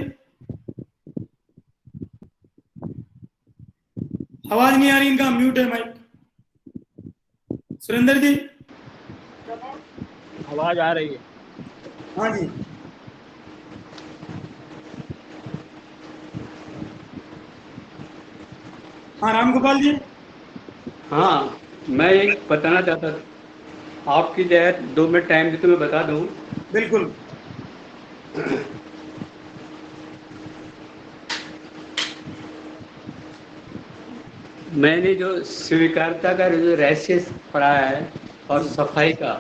आवाज नहीं आ रही, इनका म्यूट है माइक। सुरेंद्र जी, आवाज आ रही है? हाँ जी। हाँ रामगोपाल जी। हाँ, मैं एक बताना चाहता था, आपकी जो है 2 मिनट टाइम भी तो मैं बता दूं। बिल्कुल। मैंने जो स्वीकारता का जो रहस्य पढ़ा है और सफाई का,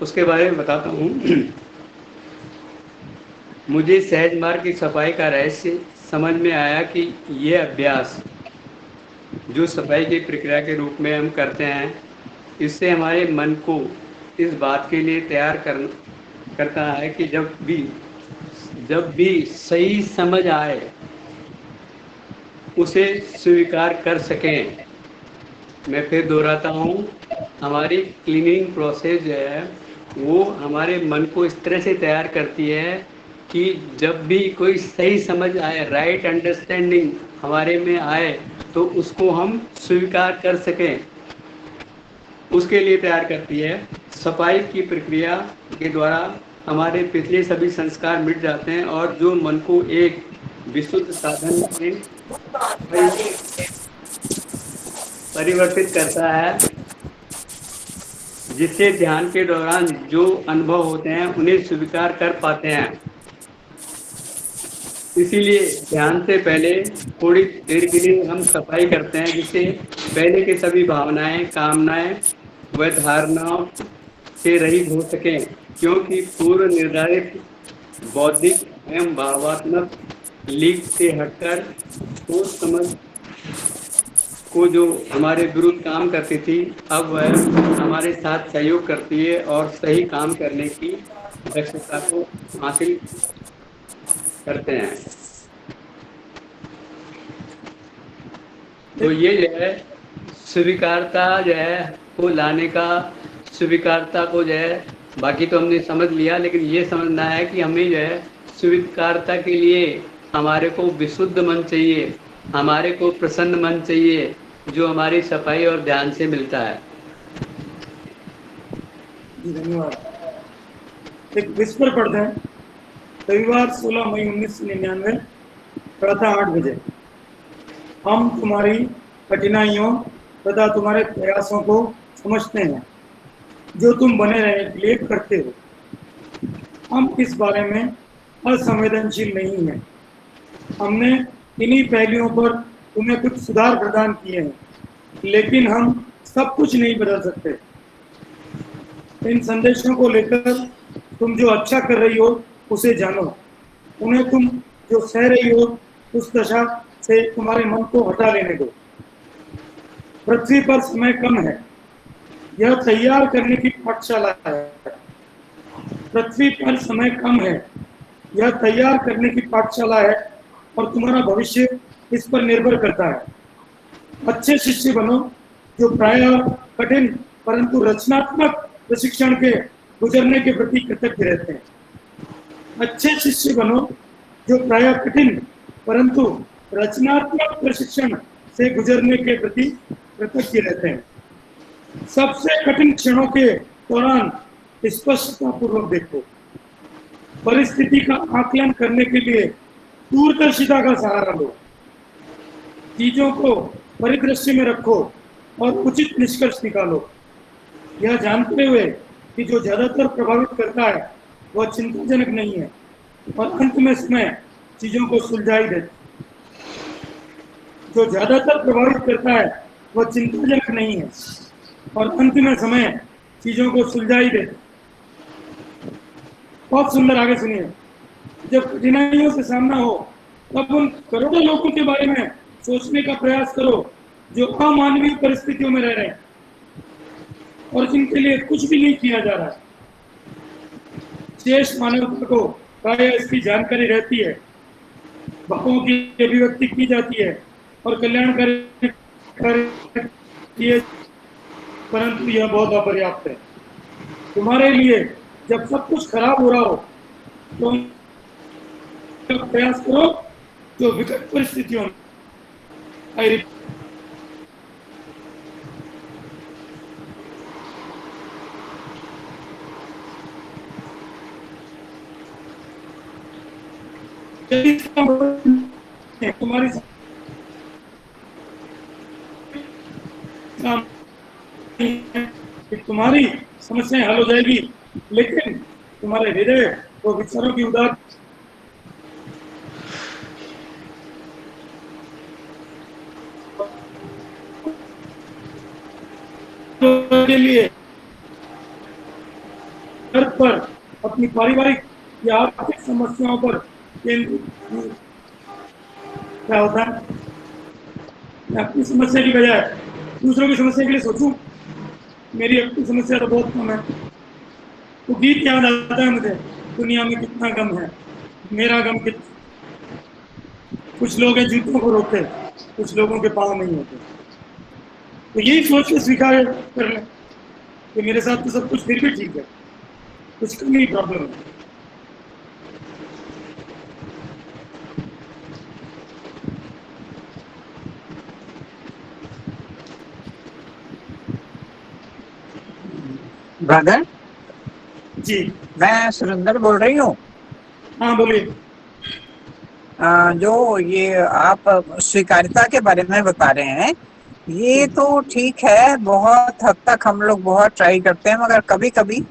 उसके बारे में बताता हूँ। मुझे सहज मार्ग की सफाई का रहस्य समझ में आया कि ये अभ्यास जो सफाई की प्रक्रिया के रूप में हम करते हैं, इससे हमारे मन को इस बात के लिए तैयार करता है कि जब भी सही समझ आए उसे स्वीकार कर सकें। मैं फिर दोहराता हूँ, हमारी क्लीनिंग प्रोसेस जो है वो हमारे मन को इस तरह से तैयार करती है कि जब भी कोई सही समझ आए, राइट अंडरस्टैंडिंग हमारे में आए, तो उसको हम स्वीकार कर सकें, उसके लिए तैयार करती है। सफाई की प्रक्रिया के द्वारा हमारे पिछले सभी संस्कार मिट जाते हैं और जो मन को एक विशुद्ध साधन में परिवर्तित करता है, जिससे ध्यान के दौरान जो अनुभव होते हैं उन्हें स्वीकार कर पाते हैं। इसीलिए ध्यान से पहले थोड़ी देर के लिए हम सफाई करते हैं, जिससे पहले के सभी भावनाएं, कामनाएं व धारणाओं से रहित हो सकें, क्योंकि पूर्व निर्धारित बौद्धिक एवं भावात्मक लीक से हटकर सोच समझ को जो हमारे विरुद्ध काम करती थी, अब वह हमारे साथ सहयोग करती है और सही काम करने की दक्षता को हासिल करते हैं। तो ये जो है स्वीकारता जो है को लाने का, स्वीकारता को जो है, बाकी तो हमने समझ लिया, लेकिन ये समझना है कि हमें जो है स्वीकारता के लिए हमारे को विशुद्ध मन चाहिए, हमारे को प्रसन्न मन चाहिए, जो हमारी सफाई और ध्यान से मिलता है। धन्यवाद। एक विस्पर पढ़ते हैं। रविवार 16 मई 1999 प्रातः 8 बजे। हम तुम्हारी कठिनाइयों तथा तुम्हारे प्रयासों को समझते हैं जो तुम बने रहने के लिए करते हो। हम इस बारे में असंवेदनशील नहीं हैं। हमने इन्हीं पहलुओं पर तुम्हें कुछ सुधार प्रदान किए हैं, लेकिन हम सब कुछ नहीं बदल सकते। इन संदेशों को लेकर तुम जो अच्छा कर रही हो उसे जानो। उन्हें तुम जो सह रही हो उस दशा से तुम्हारे मन को हटा लेने दो। पृथ्वी पर समय कम है, यह तैयार करने की पाठशाला है। पृथ्वी पर समय कम है, यह तैयार करने की पाठशाला है और तुम्हारा भविष्य इस पर निर्भर करता है। अच्छे शिष्य बनो जो प्रायः कठिन परंतु रचनात्मक प्रशिक्षण के गुजरने के प्रति कृतज्ञ रहते हैं। अच्छे शिष्य बनो जो प्रायः कठिन परंतु रचनात्मक प्रशिक्षण से गुजरने के प्रति कृतज्ञ रहते हैं। सबसे कठिन क्षणों के दौरान स्पष्टता पूर्वक देखो। परिस्थिति का आकलन करने के लिए दूरदर्शिता का सहारा लो। चीजों को परिदृश्य में रखो और उचित निष्कर्ष निकालो, यह जानते हुए कि जो ज्यादातर प्रभावित करता है वह चिंताजनक नहीं है और अंत में समय चीजों को सुलझा ही देता। जो ज्यादातर प्रभावित करता है वह चिंताजनक नहीं है और अंतिम समय चीजों को सुलझा ही देता। बहुत सुंदर, आगे सुनिए। जब कठिनाइयों से सामना हो तब उन करोड़ों लोगों के बारे में सोचने का प्रयास करो जो अमानवीय परिस्थितियों में रह रहे हैं और जिनके लिए कुछ भी नहीं किया जा रहा है। शेष मानवता को प्रायः इसकी जानकारी रहती है, भावों की अभिव्यक्ति की जाती है और कल्याणकारी कार्य किए, परंतु यह बहुत अपर्याप्त है। तुम्हारे लिए जब सब कुछ खराब हो रहा हो तो प्रयास करो जो विकट परिस्थितियों में तुम्हारी तुम्हारी समस्याएं हल हो जाएगी, लेकिन तुम्हारे हृदय और विचारों की उदार के लिए घर पर अपनी पारिवारिक या आर्थिक समस्याओं पर केंद्रित क्या होता है। मैं अपनी समस्या की बजाय दूसरों की समस्या के लिए सोचूं, मेरी अपनी समस्या तो बहुत कम है। तो गीत याद आता है मुझे, दुनिया में कितना गम है, मेरा गम कितना। कुछ लोग हैं जूतों को रोकते, कुछ लोगों के पाँव नहीं होते। तो यही सोच के स्वीकार कर लें कि मेरे साथ तो सब कुछ फिर भी ठीक है, कुछ कमी प्रॉब्लम है। ब्रदर जी, मैं सुरेंद्र बोल रही हूँ। हाँ बोलिए। जो ये आप स्वीकार्यता के बारे में बता रहे हैं, ये तो ठीक है, बहुत हद तक हम लोग बहुत ट्राई करते हैं, मगर कभी कभी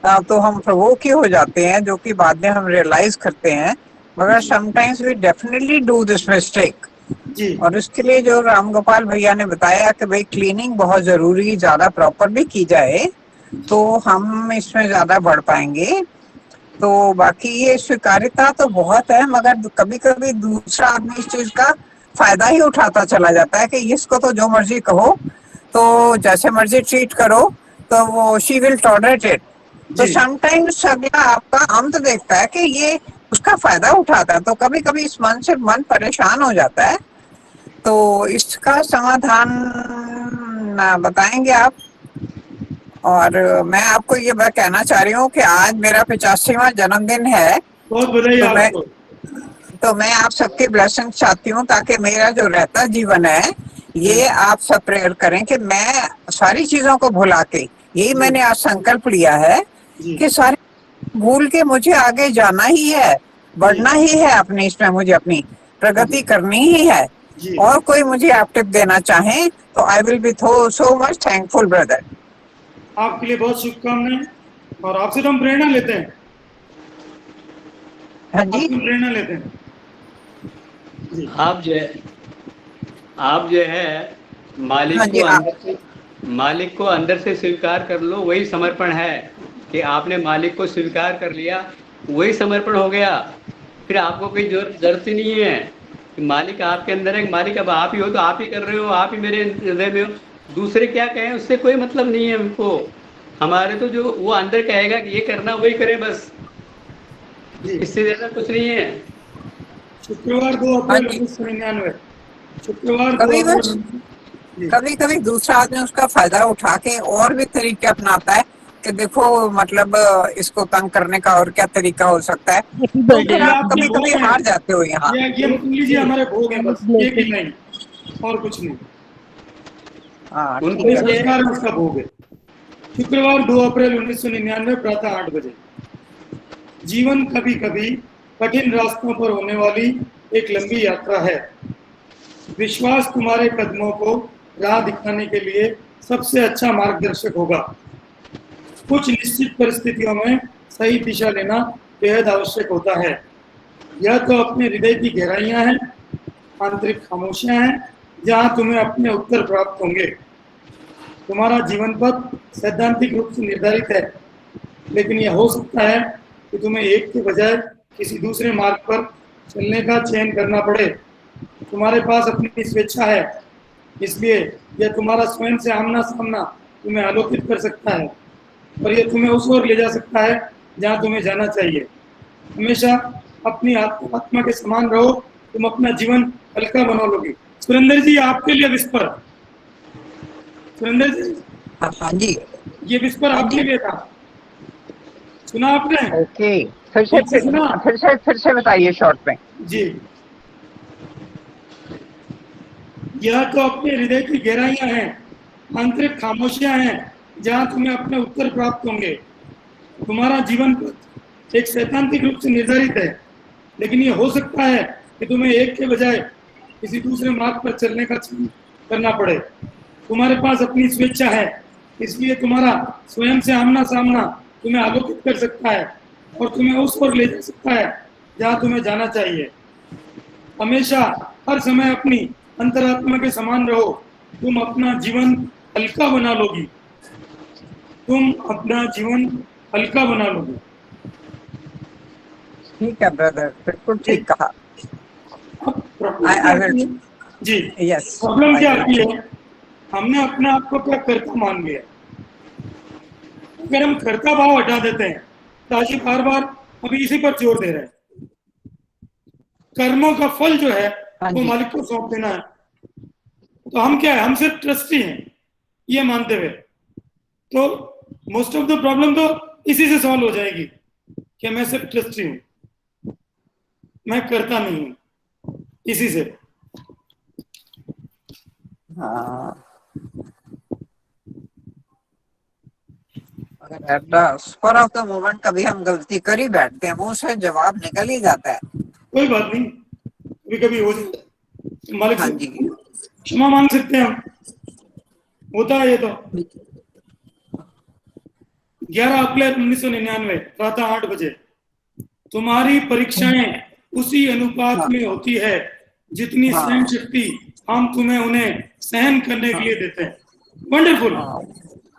तो हम प्रोवोक ही हो जाते हैं, जो कि बाद में हम रियलाइज करते हैं। मगर sometimes we definitely do this mistake. और उसके लिए जो रामगोपाल भैया ने बताया कि भाई क्लीनिंग बहुत जरूरी, ज्यादा प्रॉपर भी की जाए तो हम इसमें ज्यादा बढ़ पाएंगे। तो बाकी ये स्वीकार्यता तो बहुत है, मगर कभी कभी दूसरा आदमी इस चीज का फायदा ही उठाता चला जाता है कि इसको तो जो मर्जी कहो, तो जैसे मर्जी ट्रीट करो, तो वो शी विल टॉलरेट इट। तो समटाइम्स अगला आपका अंत देखता है कि ये उसका फायदा उठाता है, तो कभी कभी इस मन से मन परेशान हो जाता है। तो इसका समाधान बताएंगे आप? और मैं आपको ये बात कहना चाह रही हूँ कि आज मेरा 85वां जन्मदिन है। बहुत बधाई आपको। तो मैं आप सबके ब्लेसिंग चाहती हूँ, ताकि मेरा जो रहता जीवन है ये आप सब प्रेयर करें कि मैं सारी चीजों को भुला के, यही मैंने आज संकल्प लिया है कि सारी भूल के मुझे आगे जाना ही है, बढ़ना ही है, अपनी इसमें मुझे अपनी प्रगति करनी ही है। और कोई मुझे आप टिप देना चाहे तो I will be so much thankful brother. आपके लिए बहुत शुभकामनाएं, और आपसे तो हम प्रेरणा लेते हैं। हाँ जी, प्रेरणा लेते हैं। आप जो है मालिक को अंदर से स्वीकार कर लो, वही समर्पण है। कि आपने मालिक को स्वीकार कर लिया, वही समर्पण हो गया। फिर आपको कोई जरूरत ही नहीं है कि मालिक आपके अंदर है। मालिक अब आप ही हो, तो आप ही कर रहे हो, आप ही मेरे हृदय में हो। दूसरे क्या कहें उससे कोई मतलब नहीं है हमको। हमारे तो जो वो अंदर कहेगा कि ये करना, वही करें बस, इससे ज्यादा कुछ नहीं है। शुक्रवार 2 अप्रैल 1999, शुक्रवार कभी कभी दूसरा आदमी उसका फायदा उठा के और भी तरीके अपनाता है कि देखो मतलब इसको तंग करने का और क्या तरीका हो सकता है। तो फिर आप कभी कभी हार जाते हो यहाँ। ये लीजिए हमारे भोग है, बस ये भी नहीं और कुछ नहीं। हाँ, संस्कार उसका भोग है। शुक्रवार 2 अप्रैल 1999 प्रातः 8 बजे। जीवन कभी कभी कठिन रास्तों पर होने वाली एक लंबी यात्रा है। विश्वास तुम्हारे कदमों को राह दिखाने के लिए सबसे अच्छा मार्गदर्शक होगा। कुछ निश्चित परिस्थितियों में सही दिशा लेना बेहद आवश्यक होता है। यह तो अपने हृदय की गहराइयां हैं, आंतरिक खामोशियां हैं जहां तुम्हें अपने उत्तर प्राप्त होंगे। तुम्हारा जीवन पथ सैद्धांतिक रूप से निर्धारित है, लेकिन यह हो सकता है कि तुम्हें एक के बजाय किसी दूसरे मार्ग पर चलने का चयन करना पड़े। तुम्हारे पास अपनी स्वेच्छा है, इसलिए यह तुम्हारा स्वयं से आमना सामना तुम्हें आलोकित कर सकता है और यह तुम्हें उस ओर ले जा सकता है जहां तुम्हें जाना चाहिए। हमेशा अपनी आत्मा के समान रहो, तुम अपना जीवन हल्का बना लोगे। सुरेंद्र जी, आपके लिए विस्पर। सुरेंद्र जी, हाँ जी, ये विस्पर आपके लिए था, सुना आपने? ओके, फिर से बताइए शॉर्ट में। जी, यह तो अपने हृदय की गहराइयां हैं, आंतरिक खामोशियां हैं जहां तुम्हें अपने उत्तर प्राप्त होंगे। तुम्हारा जीवन पथ एक सैद्धांतिक रूप से निर्धारित है, लेकिन यह हो सकता है कि तुम्हें एक के बजाय किसी दूसरे मार्ग पर चलने का चयन करना पड़े। तुम्हारे पास अपनी स्वेच्छा है, इसलिए तुम्हारा स्वयं से आमना सामना तुम्हें आलोकित कर सकता है और तुम्हें उस ओर ले जा सकता है जहां तुम्हें जाना चाहिए। हमेशा हर समय अपनी अंतरात्मा के समान रहो, तुम अपना जीवन हल्का बना लोगी। तुम अपना जीवन हल्का बना लोगे। ठीक है ब्रदर, बिल्कुल ठीक कहा। जी, यस, प्रॉब्लम क्या आती है, हमने अपने आप को क्या कर्ता मान लिया। अगर हम कर्ता भाव हटा देते हैं तो आज बार बार अभी इसी पर जोर दे रहे हैं, कर्मों का फल जो है वो मालिक को सौंप देना है। तो हम क्या है, हम सिर्फ ट्रस्टी हैं ये मानते हुए, तो मोस्ट ऑफ द प्रॉब्लम तो इसी से सॉल्व हो जाएगी कि मैं सिर्फ ट्रस्टी हूं, मैं करता नहीं हूं, इसी से। हाँ, अगर at the spur of the moment कभी हम गलती कर ही बैठते हैं, मुंह से जवाब निकल ही जाता है। कोई बात नहीं, कभी कभी हो जाता है, मालिक हाँ से जी, क्षमा मांग सकते हैं हम, होता है ये तो। 11 अप्रैल 1999 प्रातः 8 बजे, तुम्हारी परीक्षाएं उसी अनुपात में होती है जितनी सहन शक्ति हम तुम्हें उन्हें सहन करने के लिए देते हैं। Wonderful,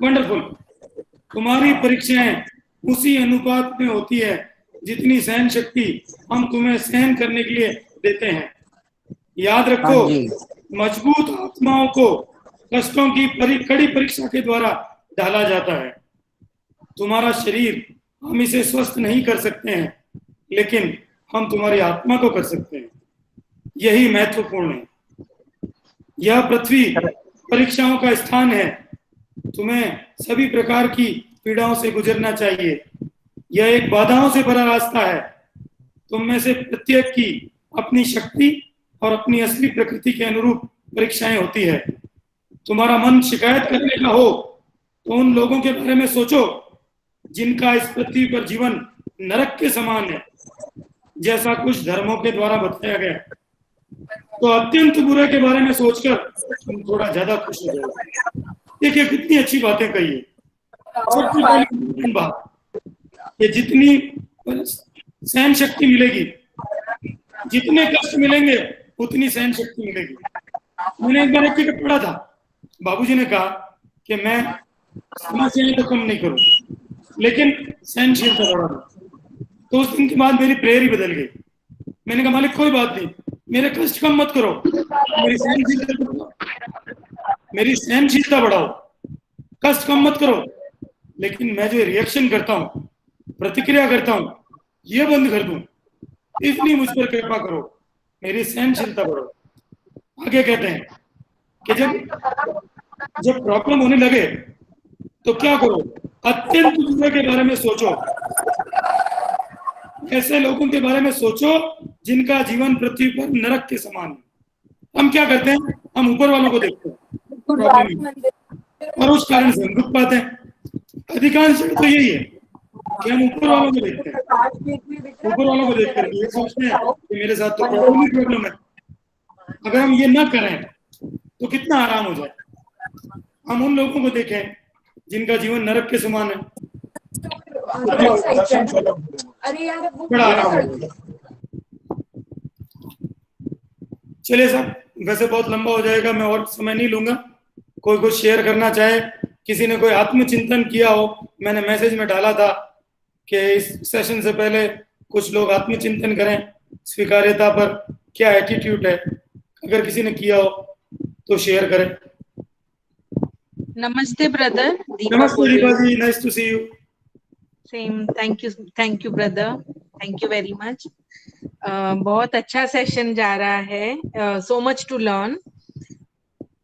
wonderful. तुम्हारी परीक्षाएं उसी अनुपात में होती है जितनी सहन शक्ति हम तुम्हें सहन करने के लिए देते हैं। याद रखो, मजबूत आत्माओं को कष्टों की कड़ी परीक्षा के द्वारा ढाला जाता है। तुम्हारा शरीर हम इसे स्वस्थ नहीं कर सकते हैं, लेकिन हम तुम्हारी आत्मा को कर सकते हैं। यही महत्वपूर्ण है। यह पृथ्वी परीक्षाओं का स्थान है। तुम्हें सभी प्रकार की पीड़ाओं से गुजरना चाहिए। यह एक बाधाओं से भरा रास्ता है। तुम में से प्रत्येक की अपनी शक्ति और अपनी असली प्रकृति के अनुरूप परीक्षाएं होती है। तुम्हारा मन शिकायत करने का हो तो उन लोगों के बारे में सोचो जिनका इस पृथ्वी पर जीवन नरक के समान है, जैसा कुछ धर्मों के द्वारा बताया गया। तो अत्यंत बुरे के बारे में सोचकर तुम थोड़ा ज्यादा खुश हो जाओगे। देखिए कितनी अच्छी बातें कही है। सबसे पहली बात, ये जितनी सहन शक्ति मिलेगी, जितने कष्ट मिलेंगे उतनी सहन शक्ति मिलेगी। मैंने एक बार एक जगह पढ़ा था, बाबूजी ने कहा कि मैं समस्याएं तो कम नहीं करूं, लेकिन सहनशीलता बढ़ा। तो उस दिन के बाद मेरी प्रेयर ही बदल गई। मैंने कहा मालिक कोई बात नहीं, मेरे कष्ट कम मत करो, मेरी सहनशीलता बढ़ाओ, कष्ट कम मत करो, लेकिन मैं जो रिएक्शन करता हूँ, प्रतिक्रिया करता हूँ, ये बंद कर दूं, इसलिए मुझ पर कृपा करो, मेरी सहनशीलता बढ़ो। आगे कहते हैं कि जब प्रॉब्लम होने लगे तो क्या करो, अत्यंत बुरे के बारे में सोचो। ऐसे लोगों के बारे में सोचो जिनका जीवन पृथ्वी पर नरक के समान है। हम क्या करते हैं, हम ऊपर वालों को देखते हैं और उस कारण से हम दुख पाते हैं। अधिकांश तो यही है कि हम ऊपर वालों को देखते हैं, ऊपर वालों को देख कर ये सोचते हैं कि मेरे साथ तो प्रॉब्लम है। अगर हम ये ना करें तो कितना आराम हो जाए। हम उन लोगों को देखें जिनका जीवन नरक के समान है, बड़ा आराम हो। चलिए साहब, वैसे बहुत लंबा हो जाएगा, मैं और समय नहीं लूंगा। कोई कुछ शेयर करना चाहे, किसी ने कोई आत्मचिंतन किया हो, मैंने मैसेज में डाला था कि इस सेशन से पहले कुछ लोग आत्मचिंतन करें, स्वीकार्यता पर क्या एटीट्यूड है, अगर किसी ने किया हो तो शेयर करें। नमस्ते ब्रदर, नमस्ते Deepa ji, nice to see you. Same, thank you brother, thank you very much. बहुत अच्छा सेशन जा रहा है, सो मच टू लर्न।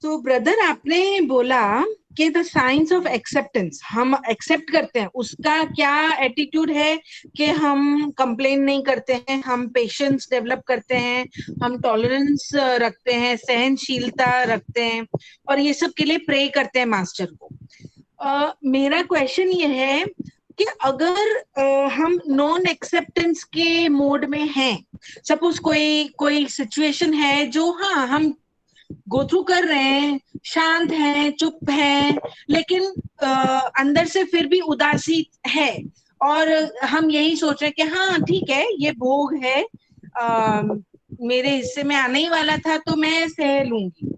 तो ब्रदर, आपने बोला कि द साइंस ऑफ एक्सेप्टेंस, हम एक्सेप्ट करते हैं, उसका क्या एटीट्यूड है कि हम कंप्लेन नहीं करते हैं, हम पेशेंस डेवलप करते हैं, हम टॉलरेंस रखते हैं, सहनशीलता रखते हैं, और ये सब के लिए प्रे करते हैं मास्टर को। मेरा क्वेश्चन ये है कि अगर हम नॉन एक्सेप्टेंस के मोड में हैं, सपोज कोई सिचुएशन है जो हाँ हम गो थ्रू कर रहे हैं, शांत हैं, चुप हैं, लेकिन अंदर से फिर भी उदासी है, और हम यही सोच रहे हैं कि हाँ ठीक है, ये भोग है, मेरे हिस्से में आने ही वाला था तो मैं सह लूंगी,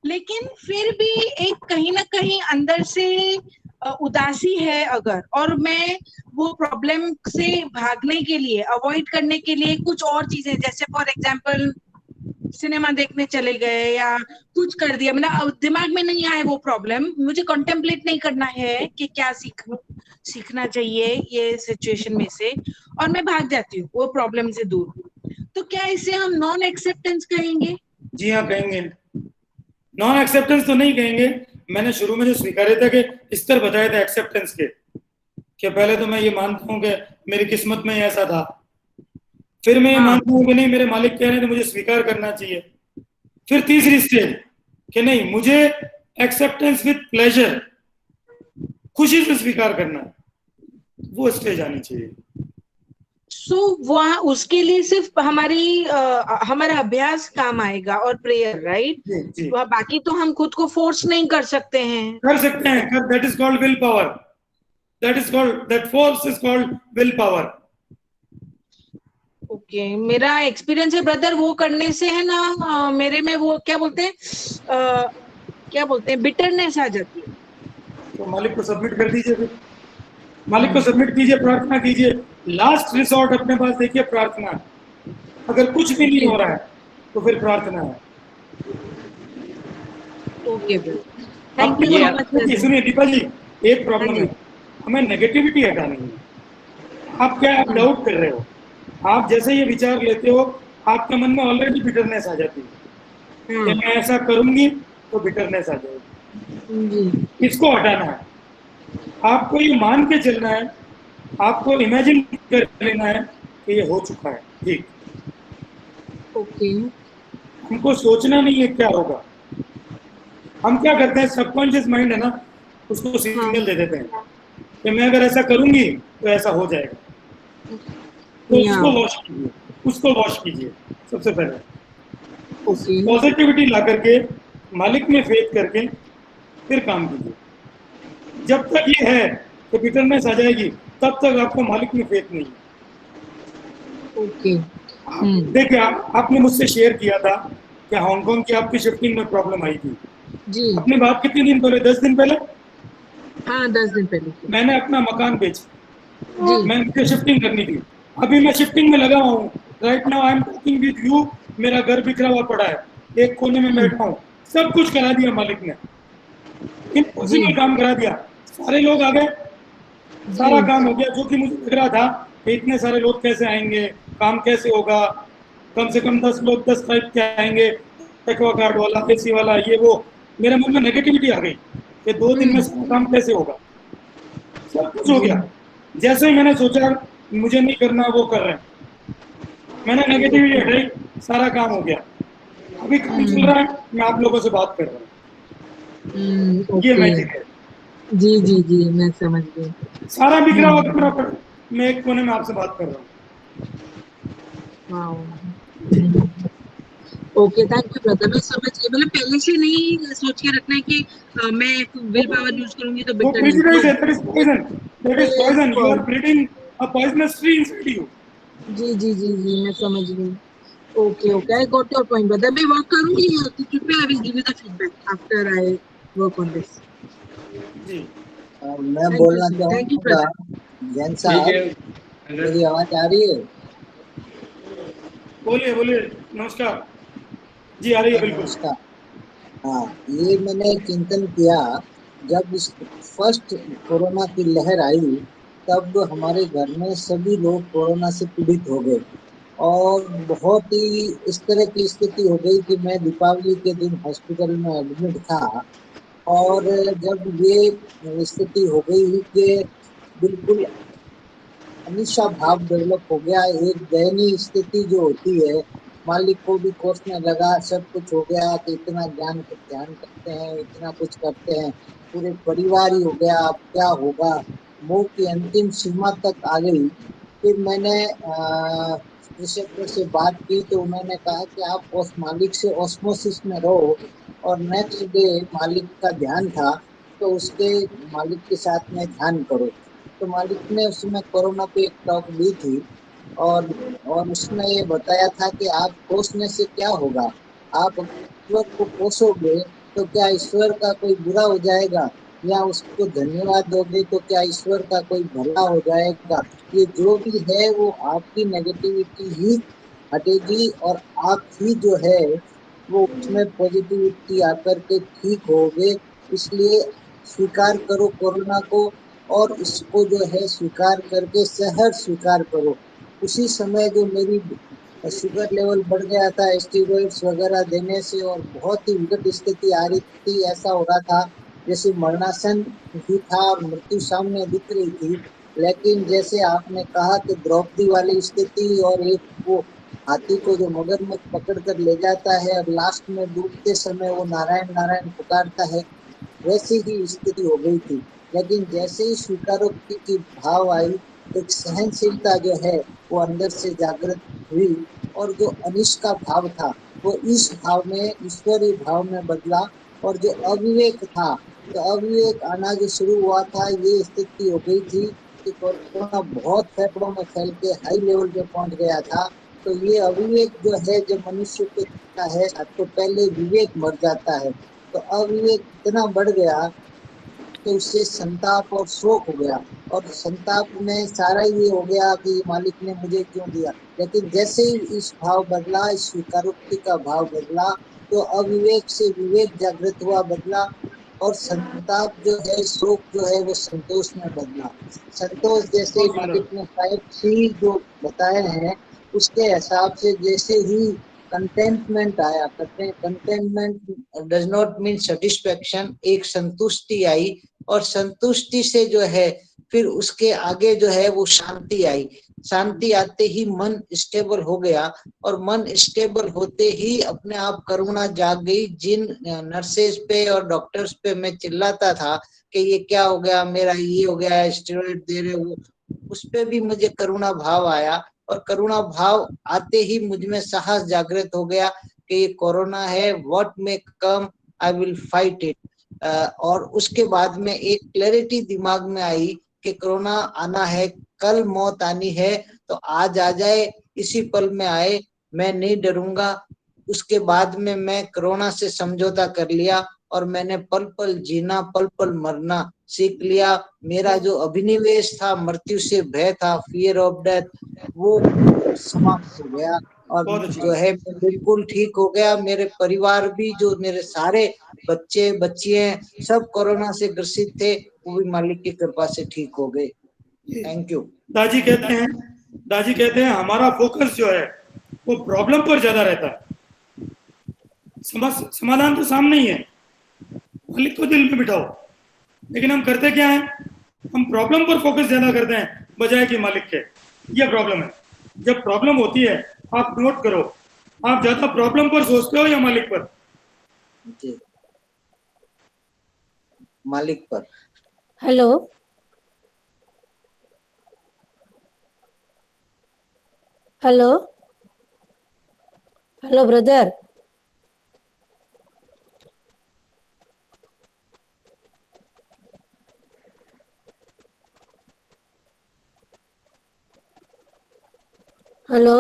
लेकिन फिर भी एक कहीं ना कहीं अंदर से उदासी है अगर, और मैं वो प्रॉब्लम से भागने के लिए, अवॉइड करने के लिए कुछ और चीजें, जैसे फॉर एग्जांपल सिनेमा देखने चले गए या कुछ कर दिया, मतलब दिमाग में नहीं आए वो प्रॉब्लम, मुझे कॉन्टेम्पलेट नहीं करना है कि क्या सीखना चाहिए ये सिचुएशन में से, और मैं भाग जाती हूँ वो प्रॉब्लम से दूर, तो क्या इसे हम नॉन एक्सेप्टेंस कहेंगे? जी हाँ, कहेंगे। नॉन एक्सेप्टेंस तो नहीं कहेंगे। मैंने शुरू में जो स्वीकार्यता के स्तर बताए थे एक्सेप्टेंस के, कि पहले तो मैं ये मानता हूँ कि मेरी किस्मत में ऐसा था, फिर मैं ये मानता हूँ कि नहीं, मेरे मालिक कह रहे थे मुझे स्वीकार करना चाहिए, फिर तीसरी स्टेज कि नहीं, मुझे एक्सेप्टेंस विद प्लेजर, खुशी से स्वीकार करना है, वो स्टेज आनी चाहिए। वहाँ उसके लिए सिर्फ हमारा अभ्यास काम आएगा और प्रेयर, राइट? बाकी तो हम खुद को फोर्स नहीं कर सकते हैं। कर सकते हैं, that is called will power, that force is called will power. Okay, मेरा एक्सपीरियंस है ब्रदर, वो करने से है ना, मेरे में वो क्या बोलते हैं बिटरनेस आ जाती है। तो मालिक को सबमिट कर दीजिए, फिर मालिक को सबमिट कीजिए, प्रार्थना कीजिए, लास्ट रिसोर्ट अपने पास देखिए प्रार्थना। अगर कुछ भी नहीं हो रहा है तो फिर प्रार्थना है। Okay brother, thank you so much. सुनिए दीपा जी, एक प्रॉब्लम है, हमें नेगेटिविटी हटानी है। आप डाउट कर रहे हो, आप जैसे ये विचार लेते हो, आपके मन में ऑलरेडी बिटरनेस आ जाती है कि मैं ऐसा करूंगी तो बिटरनेस आ जाएगी। इसको हटाना है। आपको ये मान के चलना है, आपको इमेजिन कर लेना है कि ये हो चुका है, ठीक। ओके, हमको सोचना नहीं है क्या होगा। हम क्या करते हैं, सबकॉन्शियस माइंड है ना, उसको सिग्नल दे देते हैं कि मैं अगर ऐसा करूंगी तो ऐसा हो जाएगा। तो उसको वॉश कीजिए सबसे पहले। पॉजिटिविटी ला करके, मालिक में फेथ करके फिर काम कीजिए। जब तक ये है कि बिटरनेस आ जाएगी, तब तक आपको मालिक में फेथ नहीं है। ओके, देखिए आपने मुझसे शेयर किया था कि हांगकांग की आपकी शिफ्टिंग में प्रॉब्लम आई थी जी। अपनी बात कितने दिन पहले, 10 दिन पहले? हाँ, 10 दिन पहले मैंने अपना मकान बेचा, मैं मुझे शिफ्टिंग करनी थी। अभी मैं शिफ्टिंग में लगा हुआ हूँ, right now I am talking with you. मेरा घर बिखरा हुआ पड़ा है, एक कोने में बैठा हूँ, सब कुछ करा दिया मालिक ने, इम्पॉसिबल काम करा दिया। सारे लोग आ गए, सारा काम हो गया। जो कि मुझे लग रहा था कि इतने सारे लोग कैसे आएंगे, काम कैसे होगा, कम से कम 10 लोग 10 टाइप के आएंगे, एक्वागार्ड वाला, एसी वाला, ये वो। मेरे मन में नेगेटिविटी आ गई कि 2 दिन में सारा काम कैसे होगा। सब कुछ हो गया, जैसे ही मैंने सोचा मुझे नहीं करना, वो कर रहे हैं, मैंने नेगेटिविटी हटाई, सारा काम हो गया। अभी काम चल रहा है, मैं आप लोगों से बात कर रहा हूँ। ये मैजिक है। जी जी जी, मैं समझ गई। सारा बिखरा हुआ कपड़ा पड़ा, मैं एक कोने में आपसे बात कर रहा हूँ। ओके, थैंक यू ब्रदर, मैं समझ गई। मतलब पहले से नहीं सोच के रखना है कि मैं विल पावर यूज करूंगी तो बेटर नहीं। You are breeding a poisonous tree inside you. जी जी जी जी, मैं समझ गई। Okay, okay. I got your point, brother. मैं work करूँगी YouTube पे. I will give you the feedback after I work on this. जी मैं Thank you, बोलना sir. Thank you, चाहूंगा, brother. जैन ठीक है साहब मेरी आवाज आ रही है? बोलिए बोलिए, नमस्कार जी, आ रही है बिल्कुल। नमस्कार। हाँ, ये मैंने चिंतन किया, जब इस फर्स्ट कोरोना की लहर आई तब हमारे घर में सभी लोग कोरोना से पीड़ित हो गए और बहुत ही इस तरह की स्थिति हो गई कि मैं दीपावली के दिन हॉस्पिटल में एडमिट था। और जब ये स्थिति हो गई कि बिल्कुल अनिश्चा भाव डेवलप हो गया, एक दयनीय स्थिति जो होती है, मालिक को भी कोसने लगा, सब कुछ हो गया कि इतना ध्यान करते हैं, इतना कुछ करते हैं, पूरे परिवार ही हो गया, अब क्या होगा, मुंह की अंतिम सीमा तक आ गई। फिर मैंने रिसेप्टर से बात की तो उन्होंने कहा कि आप उस मालिक से ऑस्मोसिस में रहो, और नेक्स्ट डे मालिक का ध्यान था तो उसके मालिक के साथ में ध्यान करो। तो मालिक ने उसमें कोरोना पे एक टॉक दी थी, और उसने ये बताया था कि आप कोसने से क्या होगा, आप ईश्वर को कोसोगे तो क्या ईश्वर का कोई बुरा हो जाएगा, या उसको धन्यवाद दोगे तो क्या ईश्वर का कोई भला हो जाएगा। ये जो भी है वो आपकी नेगेटिविटी ही हटेगी, और आप ही जो है वो उसमें पॉजिटिविटी आकर के ठीक होगे। इसलिए स्वीकार करो कोरोना को, और इसको जो है स्वीकार करके सहर्ष स्वीकार करो। उसी समय जो मेरी शुगर लेवल बढ़ गया था स्टीरॉइड्स वगैरह देने से, और बहुत ही विकट स्थिति आ रही थी, ऐसा हो रहा था जैसे मरणासन ही था और मृत्यु सामने दिख रही थी। लेकिन जैसे आपने कहा कि द्रौपदी वाली स्थिति, और एक वो हाथी को जो मगरमच्छ पकड़ कर ले जाता है और लास्ट में डूबते समय वो नारायण नारायण पुकारता है, वैसी ही स्थिति हो गई थी। लेकिन जैसे ही स्वीकारोक्ति की भाव आई, एक सहनशीलता जो है वो अंदर से जागृत हुई, और जो अनिश का भाव था वो इस भाव में, ईश्वरीय भाव में बदला। और जो अविवेक था, तो अविवेक आना जो शुरू हुआ था, ये स्थिति हो गई थी कि कोरोना बहुत फेफड़ों में फैल के हाई लेवल पे पहुंच गया था। तो ये अविवेक जो है, जो मनुष्य के है, तो पहले विवेक मर जाता है। तो अविवेक इतना बढ़ गया कि उससे संताप और शोक हो गया, और संताप में सारा ये हो गया कि मालिक ने मुझे क्यों दिया। लेकिन जैसे ही इस भाव बदला, इस स्वीकारोक्ति का भाव बदला, तो अविवेक से विवेक जागृत हुआ, बदला, और संताप जो है, शोक जो है, वो संतोष में बदला। संतोष जैसे बहुत सुंदर। मालिक ने 5C जो बताए हैं, उसके हिसाब से जैसे ही कंटेंटमेंट आया, contentment does not mean satisfaction, एक संतुष्टि आई, और संतुष्टि से जो है फिर उसके आगे जो है वो शांति आई। शांति आते ही मन स्टेबल हो गया, और मन स्टेबल होते ही अपने आप करुणा जाग गई। जिन नर्सेस पे और डॉक्टर्स पे मैं चिल्लाता था कि ये क्या हो गया, मेरा ये हो गया, स्टेरॉइड दे रहे हो, उस पे भी मुझे करुणा भाव आया, और करुणा भाव आते ही मुझ में साहस जागृत हो गया कि ये कोरोना है, what may come I will fight it. और उसके बाद में एक क्लैरिटी दिमाग में आई कि कोरोना आना है, कल मौत आनी है, तो आज आ जाए, इसी पल में आए, मैं नहीं डरूंगा। उसके बाद में मैं कोरोना से समझौता कर लिया, और मैंने पल पल जीना, पल पल मरना सीख लिया। मेरा जो अभिनिवेश था, मृत्यु से भय था, फियर ऑफ डेथ, वो समाप्त हो गया, और बहुत अच्छी जो बात। है मैं बिल्कुल ठीक हो गया। मेरे परिवार भी, जो मेरे सारे बच्चे बच्चियां सब कोरोना से ग्रसित थे, वो भी मालिक की कृपा से ठीक हो गए। Thank you. दाजी कहते हैं हमारा फोकस जो है वो प्रॉब्लम पर ज्यादा रहता है, समाधान तो सामने ही है, मालिक को दिल में बिठाओ। लेकिन हम करते क्या है, हम प्रॉब्लम पर फोकस ज्यादा करते हैं बजाय कि मालिक के। ये प्रॉब्लम है। जब प्रॉब्लम होती है, आप नोट करो, आप ज्यादा प्रॉब्लम पर सोचते हो या मालिक पर? जी, मालिक पर। Hello, hello, hello brother. Hello,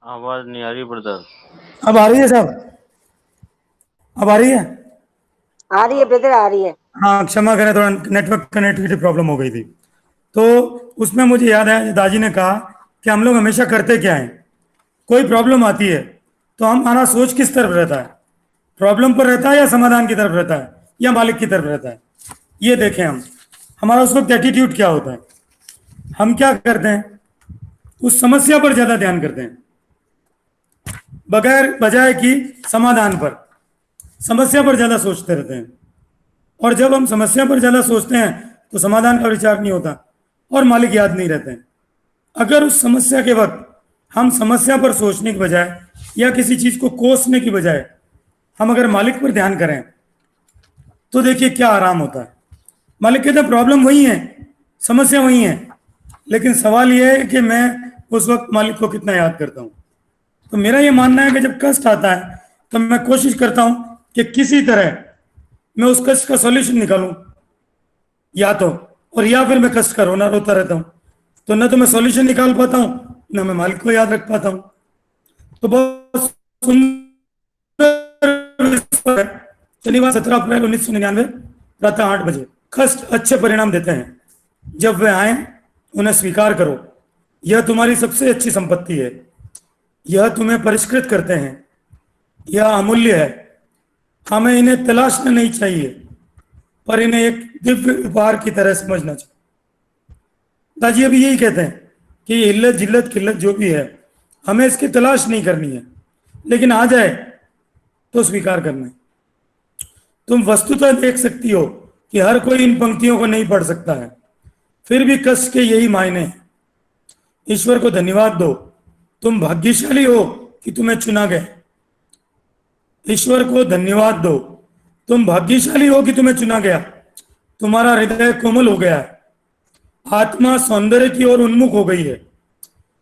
आवाज नहीं आ रही ब्रदर। अब आ रही है साहब? अब आ रही है? आ रही है ब्रदर, आ रही है। हाँ क्षमा करें, थोड़ा नेटवर्क कनेक्टिविटी प्रॉब्लम हो गई थी। तो उसमें मुझे याद आया, दादी ने कहा कि हम लोग हमेशा करते क्या हैं, कोई प्रॉब्लम आती है तो हमारा सोच किस तरफ रहता है, प्रॉब्लम पर रहता है या समाधान की तरफ रहता है या मालिक की तरफ रहता है। ये देखें हम, हमारा उस वक्त एटीट्यूड क्या होता है। हम क्या करते हैं, उस समस्या पर ज्यादा ध्यान करते हैं बगैर बजाय कि समाधान पर, समस्या पर ज्यादा सोचते रहते हैं। और जब हम समस्या पर ज्यादा सोचते हैं तो समाधान का विचार नहीं होता और मालिक याद नहीं रहते हैं। अगर उस समस्या के वक्त हम समस्या पर सोचने की बजाय या किसी चीज को कोसने की बजाय हम अगर मालिक पर ध्यान करें तो देखिए क्या आराम होता है। मालिक कहते हैं प्रॉब्लम वही है, समस्या वही है, लेकिन सवाल यह है कि मैं उस वक्त मालिक को कितना याद करता हूं। तो मेरा यह मानना है कि जब कष्ट आता है तो मैं कोशिश करता हूं कि किसी तरह मैं उस कष्ट का सॉल्यूशन निकालूं, या तो, और या फिर मैं कष्ट का रोना रोता रहता हूं। तो न तो मैं सॉल्यूशन निकाल पाता हूं, न मैं मालिक को याद रख पाता हूं। तो बहुत सुंदर शनिवार 17 अप्रैल 1999 प्रातः 8 बजे। कष्ट अच्छे परिणाम देते हैं, जब वे आए उन्हें स्वीकार करो, यह तुम्हारी सबसे अच्छी संपत्ति है, यह तुम्हें परिष्कृत करते हैं, यह अमूल्य है। हमें इन्हें तलाशना नहीं चाहिए पर इन्हें एक दिव्य उपहार की तरह समझना चाहिए। दादी अभी यही कहते हैं कि ये इल्लत जिल्लत किल्लत जो भी है हमें इसकी तलाश नहीं करनी है, लेकिन आ जाए तो स्वीकार करना है। तुम वस्तुतः देख सकती हो कि हर कोई इन पंक्तियों को नहीं पढ़ सकता है, फिर भी कष्ट के यही मायने हैं। ईश्वर को धन्यवाद दो, तुम भाग्यशाली हो कि तुम्हें चुना गया। ईश्वर को धन्यवाद दो, तुम भाग्यशाली हो कि तुम्हें चुना गया। तुम्हारा हृदय कोमल हो गया है, आत्मा सौंदर्य की ओर उन्मुख हो गई है।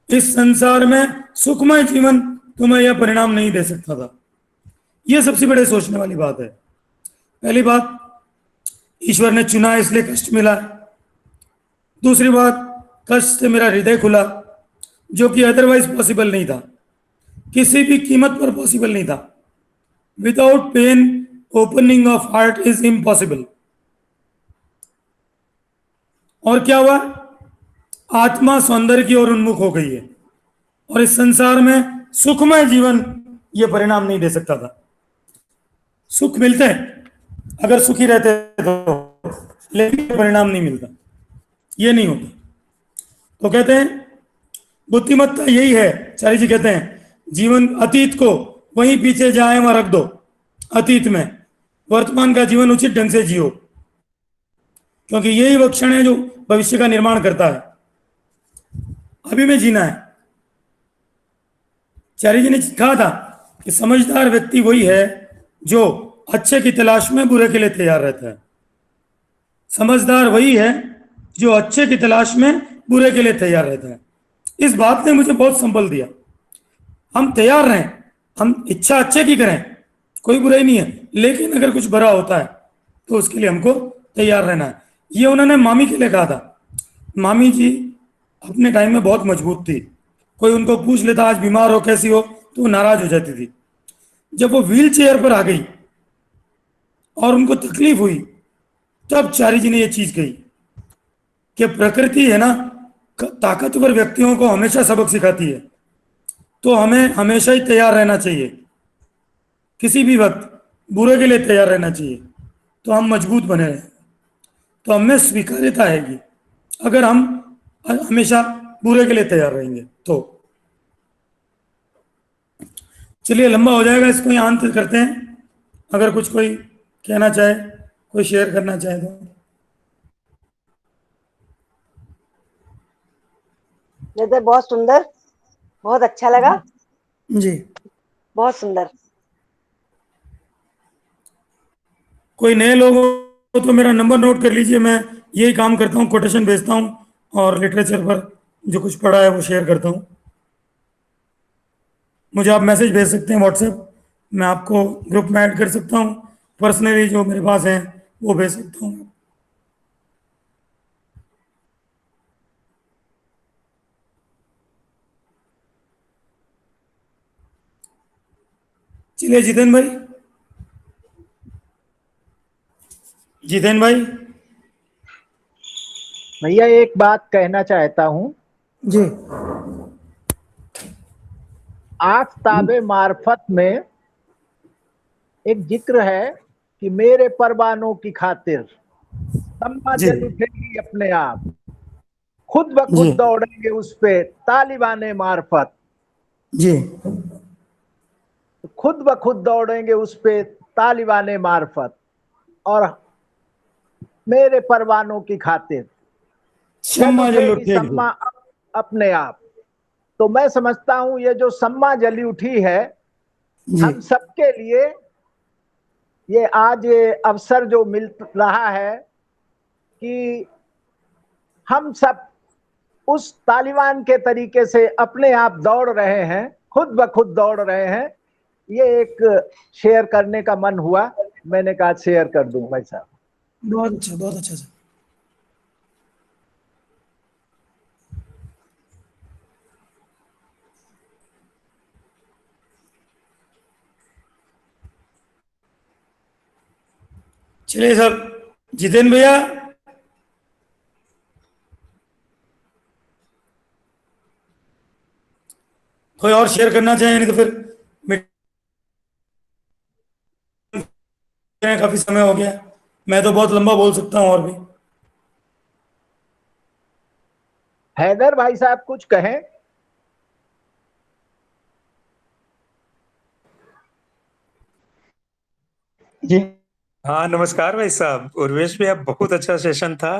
इस संसार में सुखमय जीवन तुम्हें यह परिणाम नहीं दे सकता था। यह सबसे बड़े सोचने वाली बात है। पहली बात, ईश्वर ने चुना इसलिए कष्ट मिला। दूसरी बात, कष्ट से मेरा हृदय खुला, जो कि अदरवाइज पॉसिबल नहीं था, किसी भी कीमत पर पॉसिबल नहीं था। Without pain opening of heart is impossible. और क्या हुआ, आत्मा सौंदर्य की ओर उन्मुख हो गई है और इस संसार में सुखमय जीवन यह परिणाम नहीं दे सकता था। सुख मिलते हैं अगर सुखी रहते तो, लेकिन परिणाम नहीं मिलता, ये नहीं होता। तो कहते हैं बुद्धिमत्ता यही है। चारी जी कहते हैं जीवन अतीत को वहीं पीछे जाए वहां रख दो, अतीत में वर्तमान का जीवन उचित ढंग से जियो, क्योंकि यही वो क्षण है जो भविष्य का निर्माण करता है। अभी में जीना है। चारी जी ने कहा था कि समझदार व्यक्ति वही है जो अच्छे की तलाश में बुरे के लिए तैयार रहता है। समझदार वही है जो अच्छे की तलाश में बुरे के लिए तैयार रहता है। इस बात ने मुझे बहुत संबल दिया। हम तैयार रहें, हम इच्छा अच्छे की करें, कोई बुराई नहीं है, लेकिन अगर कुछ बुरा होता है तो उसके लिए हमको तैयार रहना है। ये उन्होंने मामी के लिए कहा था। मामी जी अपने टाइम में बहुत मजबूत थी। कोई उनको पूछ लेता आज बीमार हो कैसी हो तो वो नाराज हो जाती थी। जब वो व्हील चेयर पर आ गई और उनको तकलीफ हुई, तब चारी जी ने ये चीज कही कि प्रकृति है ना, ताकतवर व्यक्तियों को हमेशा सबक सिखाती है, तो हमें हमेशा ही तैयार रहना चाहिए, किसी भी वक्त बुरे के लिए तैयार रहना चाहिए, तो हम मजबूत बने रहें, तो हमें स्वीकार्यता आएगी अगर हम हमेशा बुरे के लिए तैयार रहेंगे तो। चलिए लंबा हो जाएगा, इसको यहाँ अंत करते हैं। अगर कुछ कोई कहना चाहे, कोई शेयर करना चाहे तो। ब्रदर बहुत सुंदर, बहुत अच्छा लगा जी। बहुत सुंदर। कोई नए लोग हो तो मेरा नंबर नोट कर लीजिए। मैं यही काम करता हूँ, कोटेशन भेजता हूँ और लिटरेचर पर जो कुछ पढ़ा है वो शेयर करता हूँ। मुझे आप मैसेज भेज सकते हैं व्हाट्सएप, मैं आपको ग्रुप में ऐड कर सकता हूँ। पर्सनली जो मेरे पास है वो भेज सकता हूँ। चलिए जितेन भाई, जितेन भाई। भैया एक बात कहना चाहता हूँ। जी। आफ्ताबे मार्फत में एक जिक्र है कि मेरे परवानों की खातिर सम्मा जी। जल उठेगी अपने आप, खुद ब खुद जी। दौड़ेंगे उस पे तालिबाने मार्फत। जी। खुद ब खुद दौड़ेंगे उस पे तालिबाने मार्फत, और मेरे परवानों की खातिर जल सम्मा जल उठेगी उठेगी। सम्मा अपने आप। तो मैं समझता हूं ये जो सम्मा जली उठी है, जी। हम सबके लिए ये आज ये अवसर जो मिल रहा है कि हम सब उस तालिबान के तरीके से अपने आप दौड़ रहे हैं, खुद ब खुद दौड़ रहे हैं। ये एक शेयर करने का मन हुआ, मैंने कहा शेयर कर दूं भाई साहब। बहुत अच्छा, बहुत अच्छा सर। चलिए सर, जितेन भैया, कोई और शेयर करना चाहें, नहीं तो फिर काफी समय हो गया। मैं तो बहुत लंबा बोल सकता हूँ और भी। हैदर भाई साहब कुछ कहें। जी। हाँ नमस्कार भाई साहब। उर्वेश भैया बहुत अच्छा सेशन था।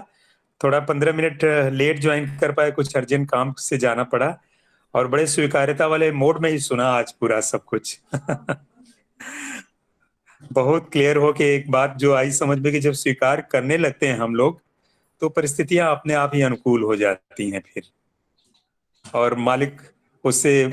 थोड़ा 15 मिनट लेट ज्वाइन कर पाए, कुछ अर्जेंट काम से जाना पड़ा, और बड़े स्वीकार्यता वाले मोड में ही सुना आज पूरा सब कुछ। बहुत क्लियर हो कि एक बात जो आई समझ में कि जब स्वीकार करने लगते हैं हम लोग तो परिस्थितियां अपने आप ही अनुकूल हो जाती हैं फिर, और मालिक उससे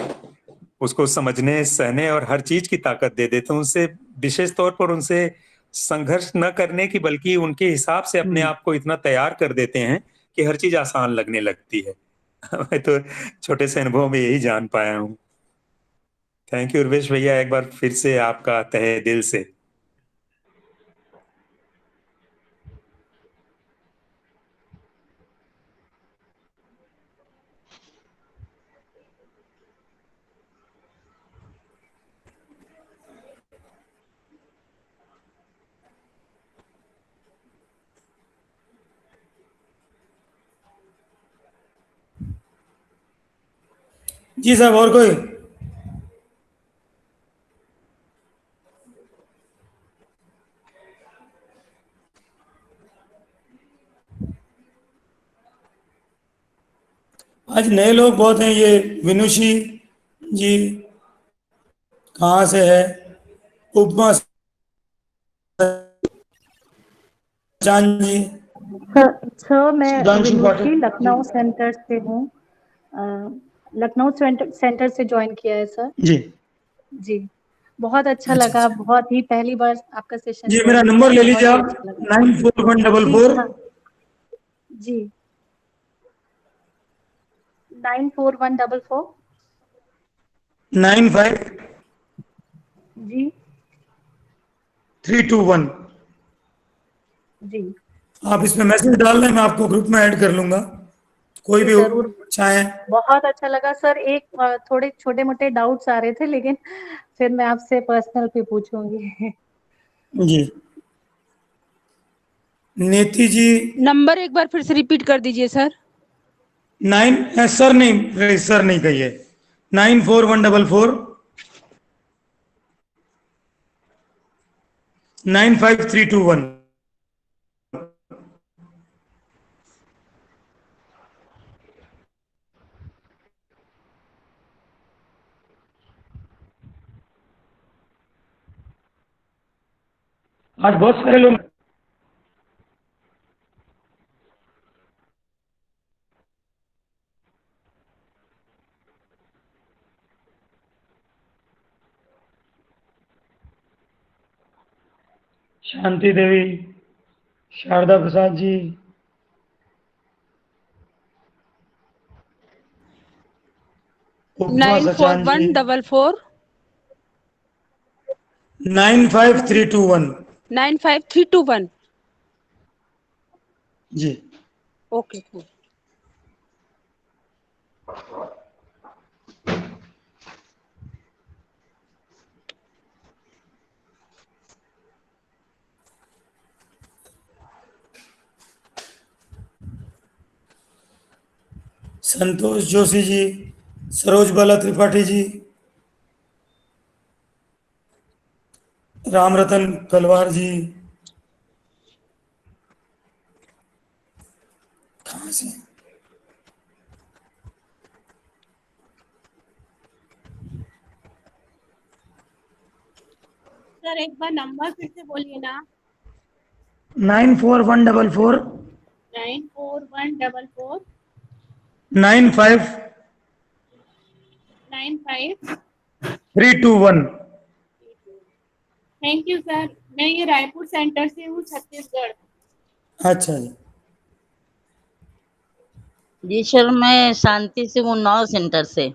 उसको समझने, सहने और हर चीज की ताकत दे देते हैं। उनसे विशेष तौर पर उनसे संघर्ष न करने की, बल्कि उनके हिसाब से अपने आप को इतना तैयार कर देते हैं कि हर चीज आसान लगने लगती है। मैं तो छोटे से अनुभव में यही जान पाया हूँ। थैंक यू उर्वेश भैया, एक बार फिर से आपका तहे दिल से। जी साहब, और कोई? आज नए लोग बहुत हैं। ये विनुषी जी कहाँ से है? उपमा चांद जी। सर मैं सुधांशु विनुषी पाठक लखनऊ सेंटर से हूँ। लखनऊ सेंटर से ज्वाइन किया है सर। जी। जी, बहुत अच्छा लगा, बहुत ही पहली बार आपका सेशन जी, ज्वाइन मेरा किया, नंबर ले बहुत लीजिए ही आप, अच्छा लगा। 941444 जी 941444 95 जी 321। जी आप इसमें मैसेज डाल दें, मैं आपको ग्रुप में ऐड कर लूंगा, कोई भी जरूर। चाहे। बहुत अच्छा लगा सर। एक थोड़े छोटे मोटे डाउट्स आ रहे थे, लेकिन फिर मैं आपसे पर्सनल पे पूछूंगी। जी। नेति जी नंबर एक बार फिर से रिपीट कर दीजिए सर। 9 सर नहीं कहिए, 941444 95321। आज बहुत सारे लोग शांति देवी, शारदा प्रसाद जी, उपमा सचान जी, 941444 95321 95321। जी। Okay cool। संतोष जोशी जी, सरोज बाला त्रिपाठी जी, राम रतन कलवार जी, कहाँ से? सर एक बार नंबर फिर से बोलिए ना। 94144 94144 95 95। 321। Thank you sir. मैं ये रायपुर सेंटर से हूँ, छत्तीसगढ़। अच्छा जी। जी सर मैं शांति से हूँ, 9 सेंटर से।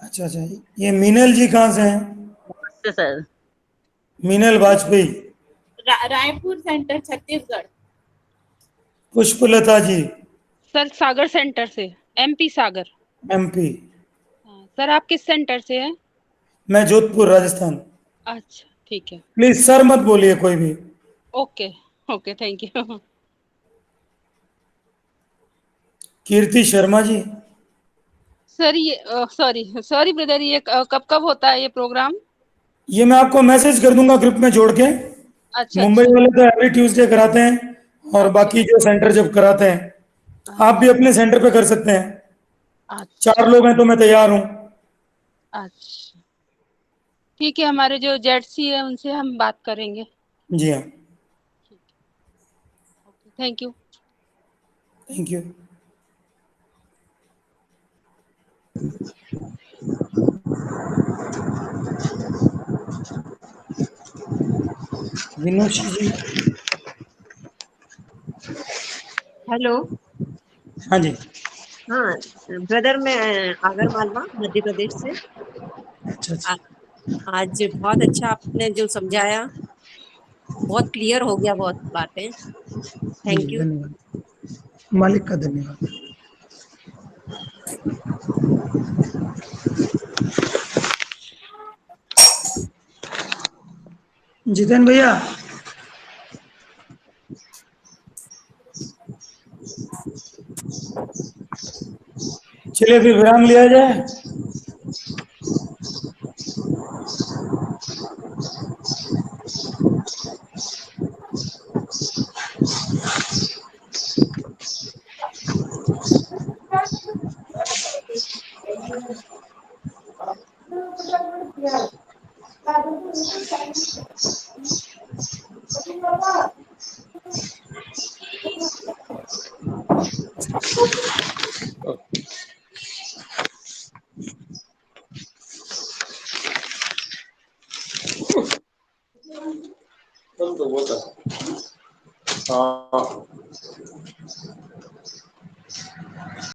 अच्छा अच्छा, ये मीनल जी कहाँ से हैं? नमस्ते सर। मीनल वाजपेयी। रायपुर सेंटर, छत्तीसगढ़। पुष्पलता जी। सर सागर सेंटर से, MP सागर। MP। सर आप किस सेंटर से हैं? मैं जोधपुर राजस्थान। अच्छा ठीक है। प्लीज सर मत बोलिए कोई भी। Okay okay thank you. Kirti Sharma ji. Sir ये सॉरी सॉरी ब्रदर, ये कब कब होता है ये प्रोग्राम? ये मैं आपको मैसेज कर दूंगा ग्रुप में जोड़ के। अच्छा मुंबई वाले तो एवरी ट्यूसडे कराते हैं, और बाकी जो सेंटर जब कराते हैं, आप भी अपने सेंटर पे कर सकते हैं। 4 लोग हैं तो मैं तैयार हूँ। अच्छा ठीक है, हमारे जो जेडसी है उनसे हम बात करेंगे। जी हाँ। Thank you. Thank you. Vinoshi ji. Hello. हाँ जी। हाँ ब्रदर, मैं आगर मालवा मध्य प्रदेश से। अच्छा। आज बहुत अच्छा आपने जो समझाया, बहुत क्लियर हो गया बहुत बातें। जी थैंक यू। धन्यवाद, मालिक का धन्यवाद। जितेन भैया, चलिए फिर विराम लिया जाए। हाँ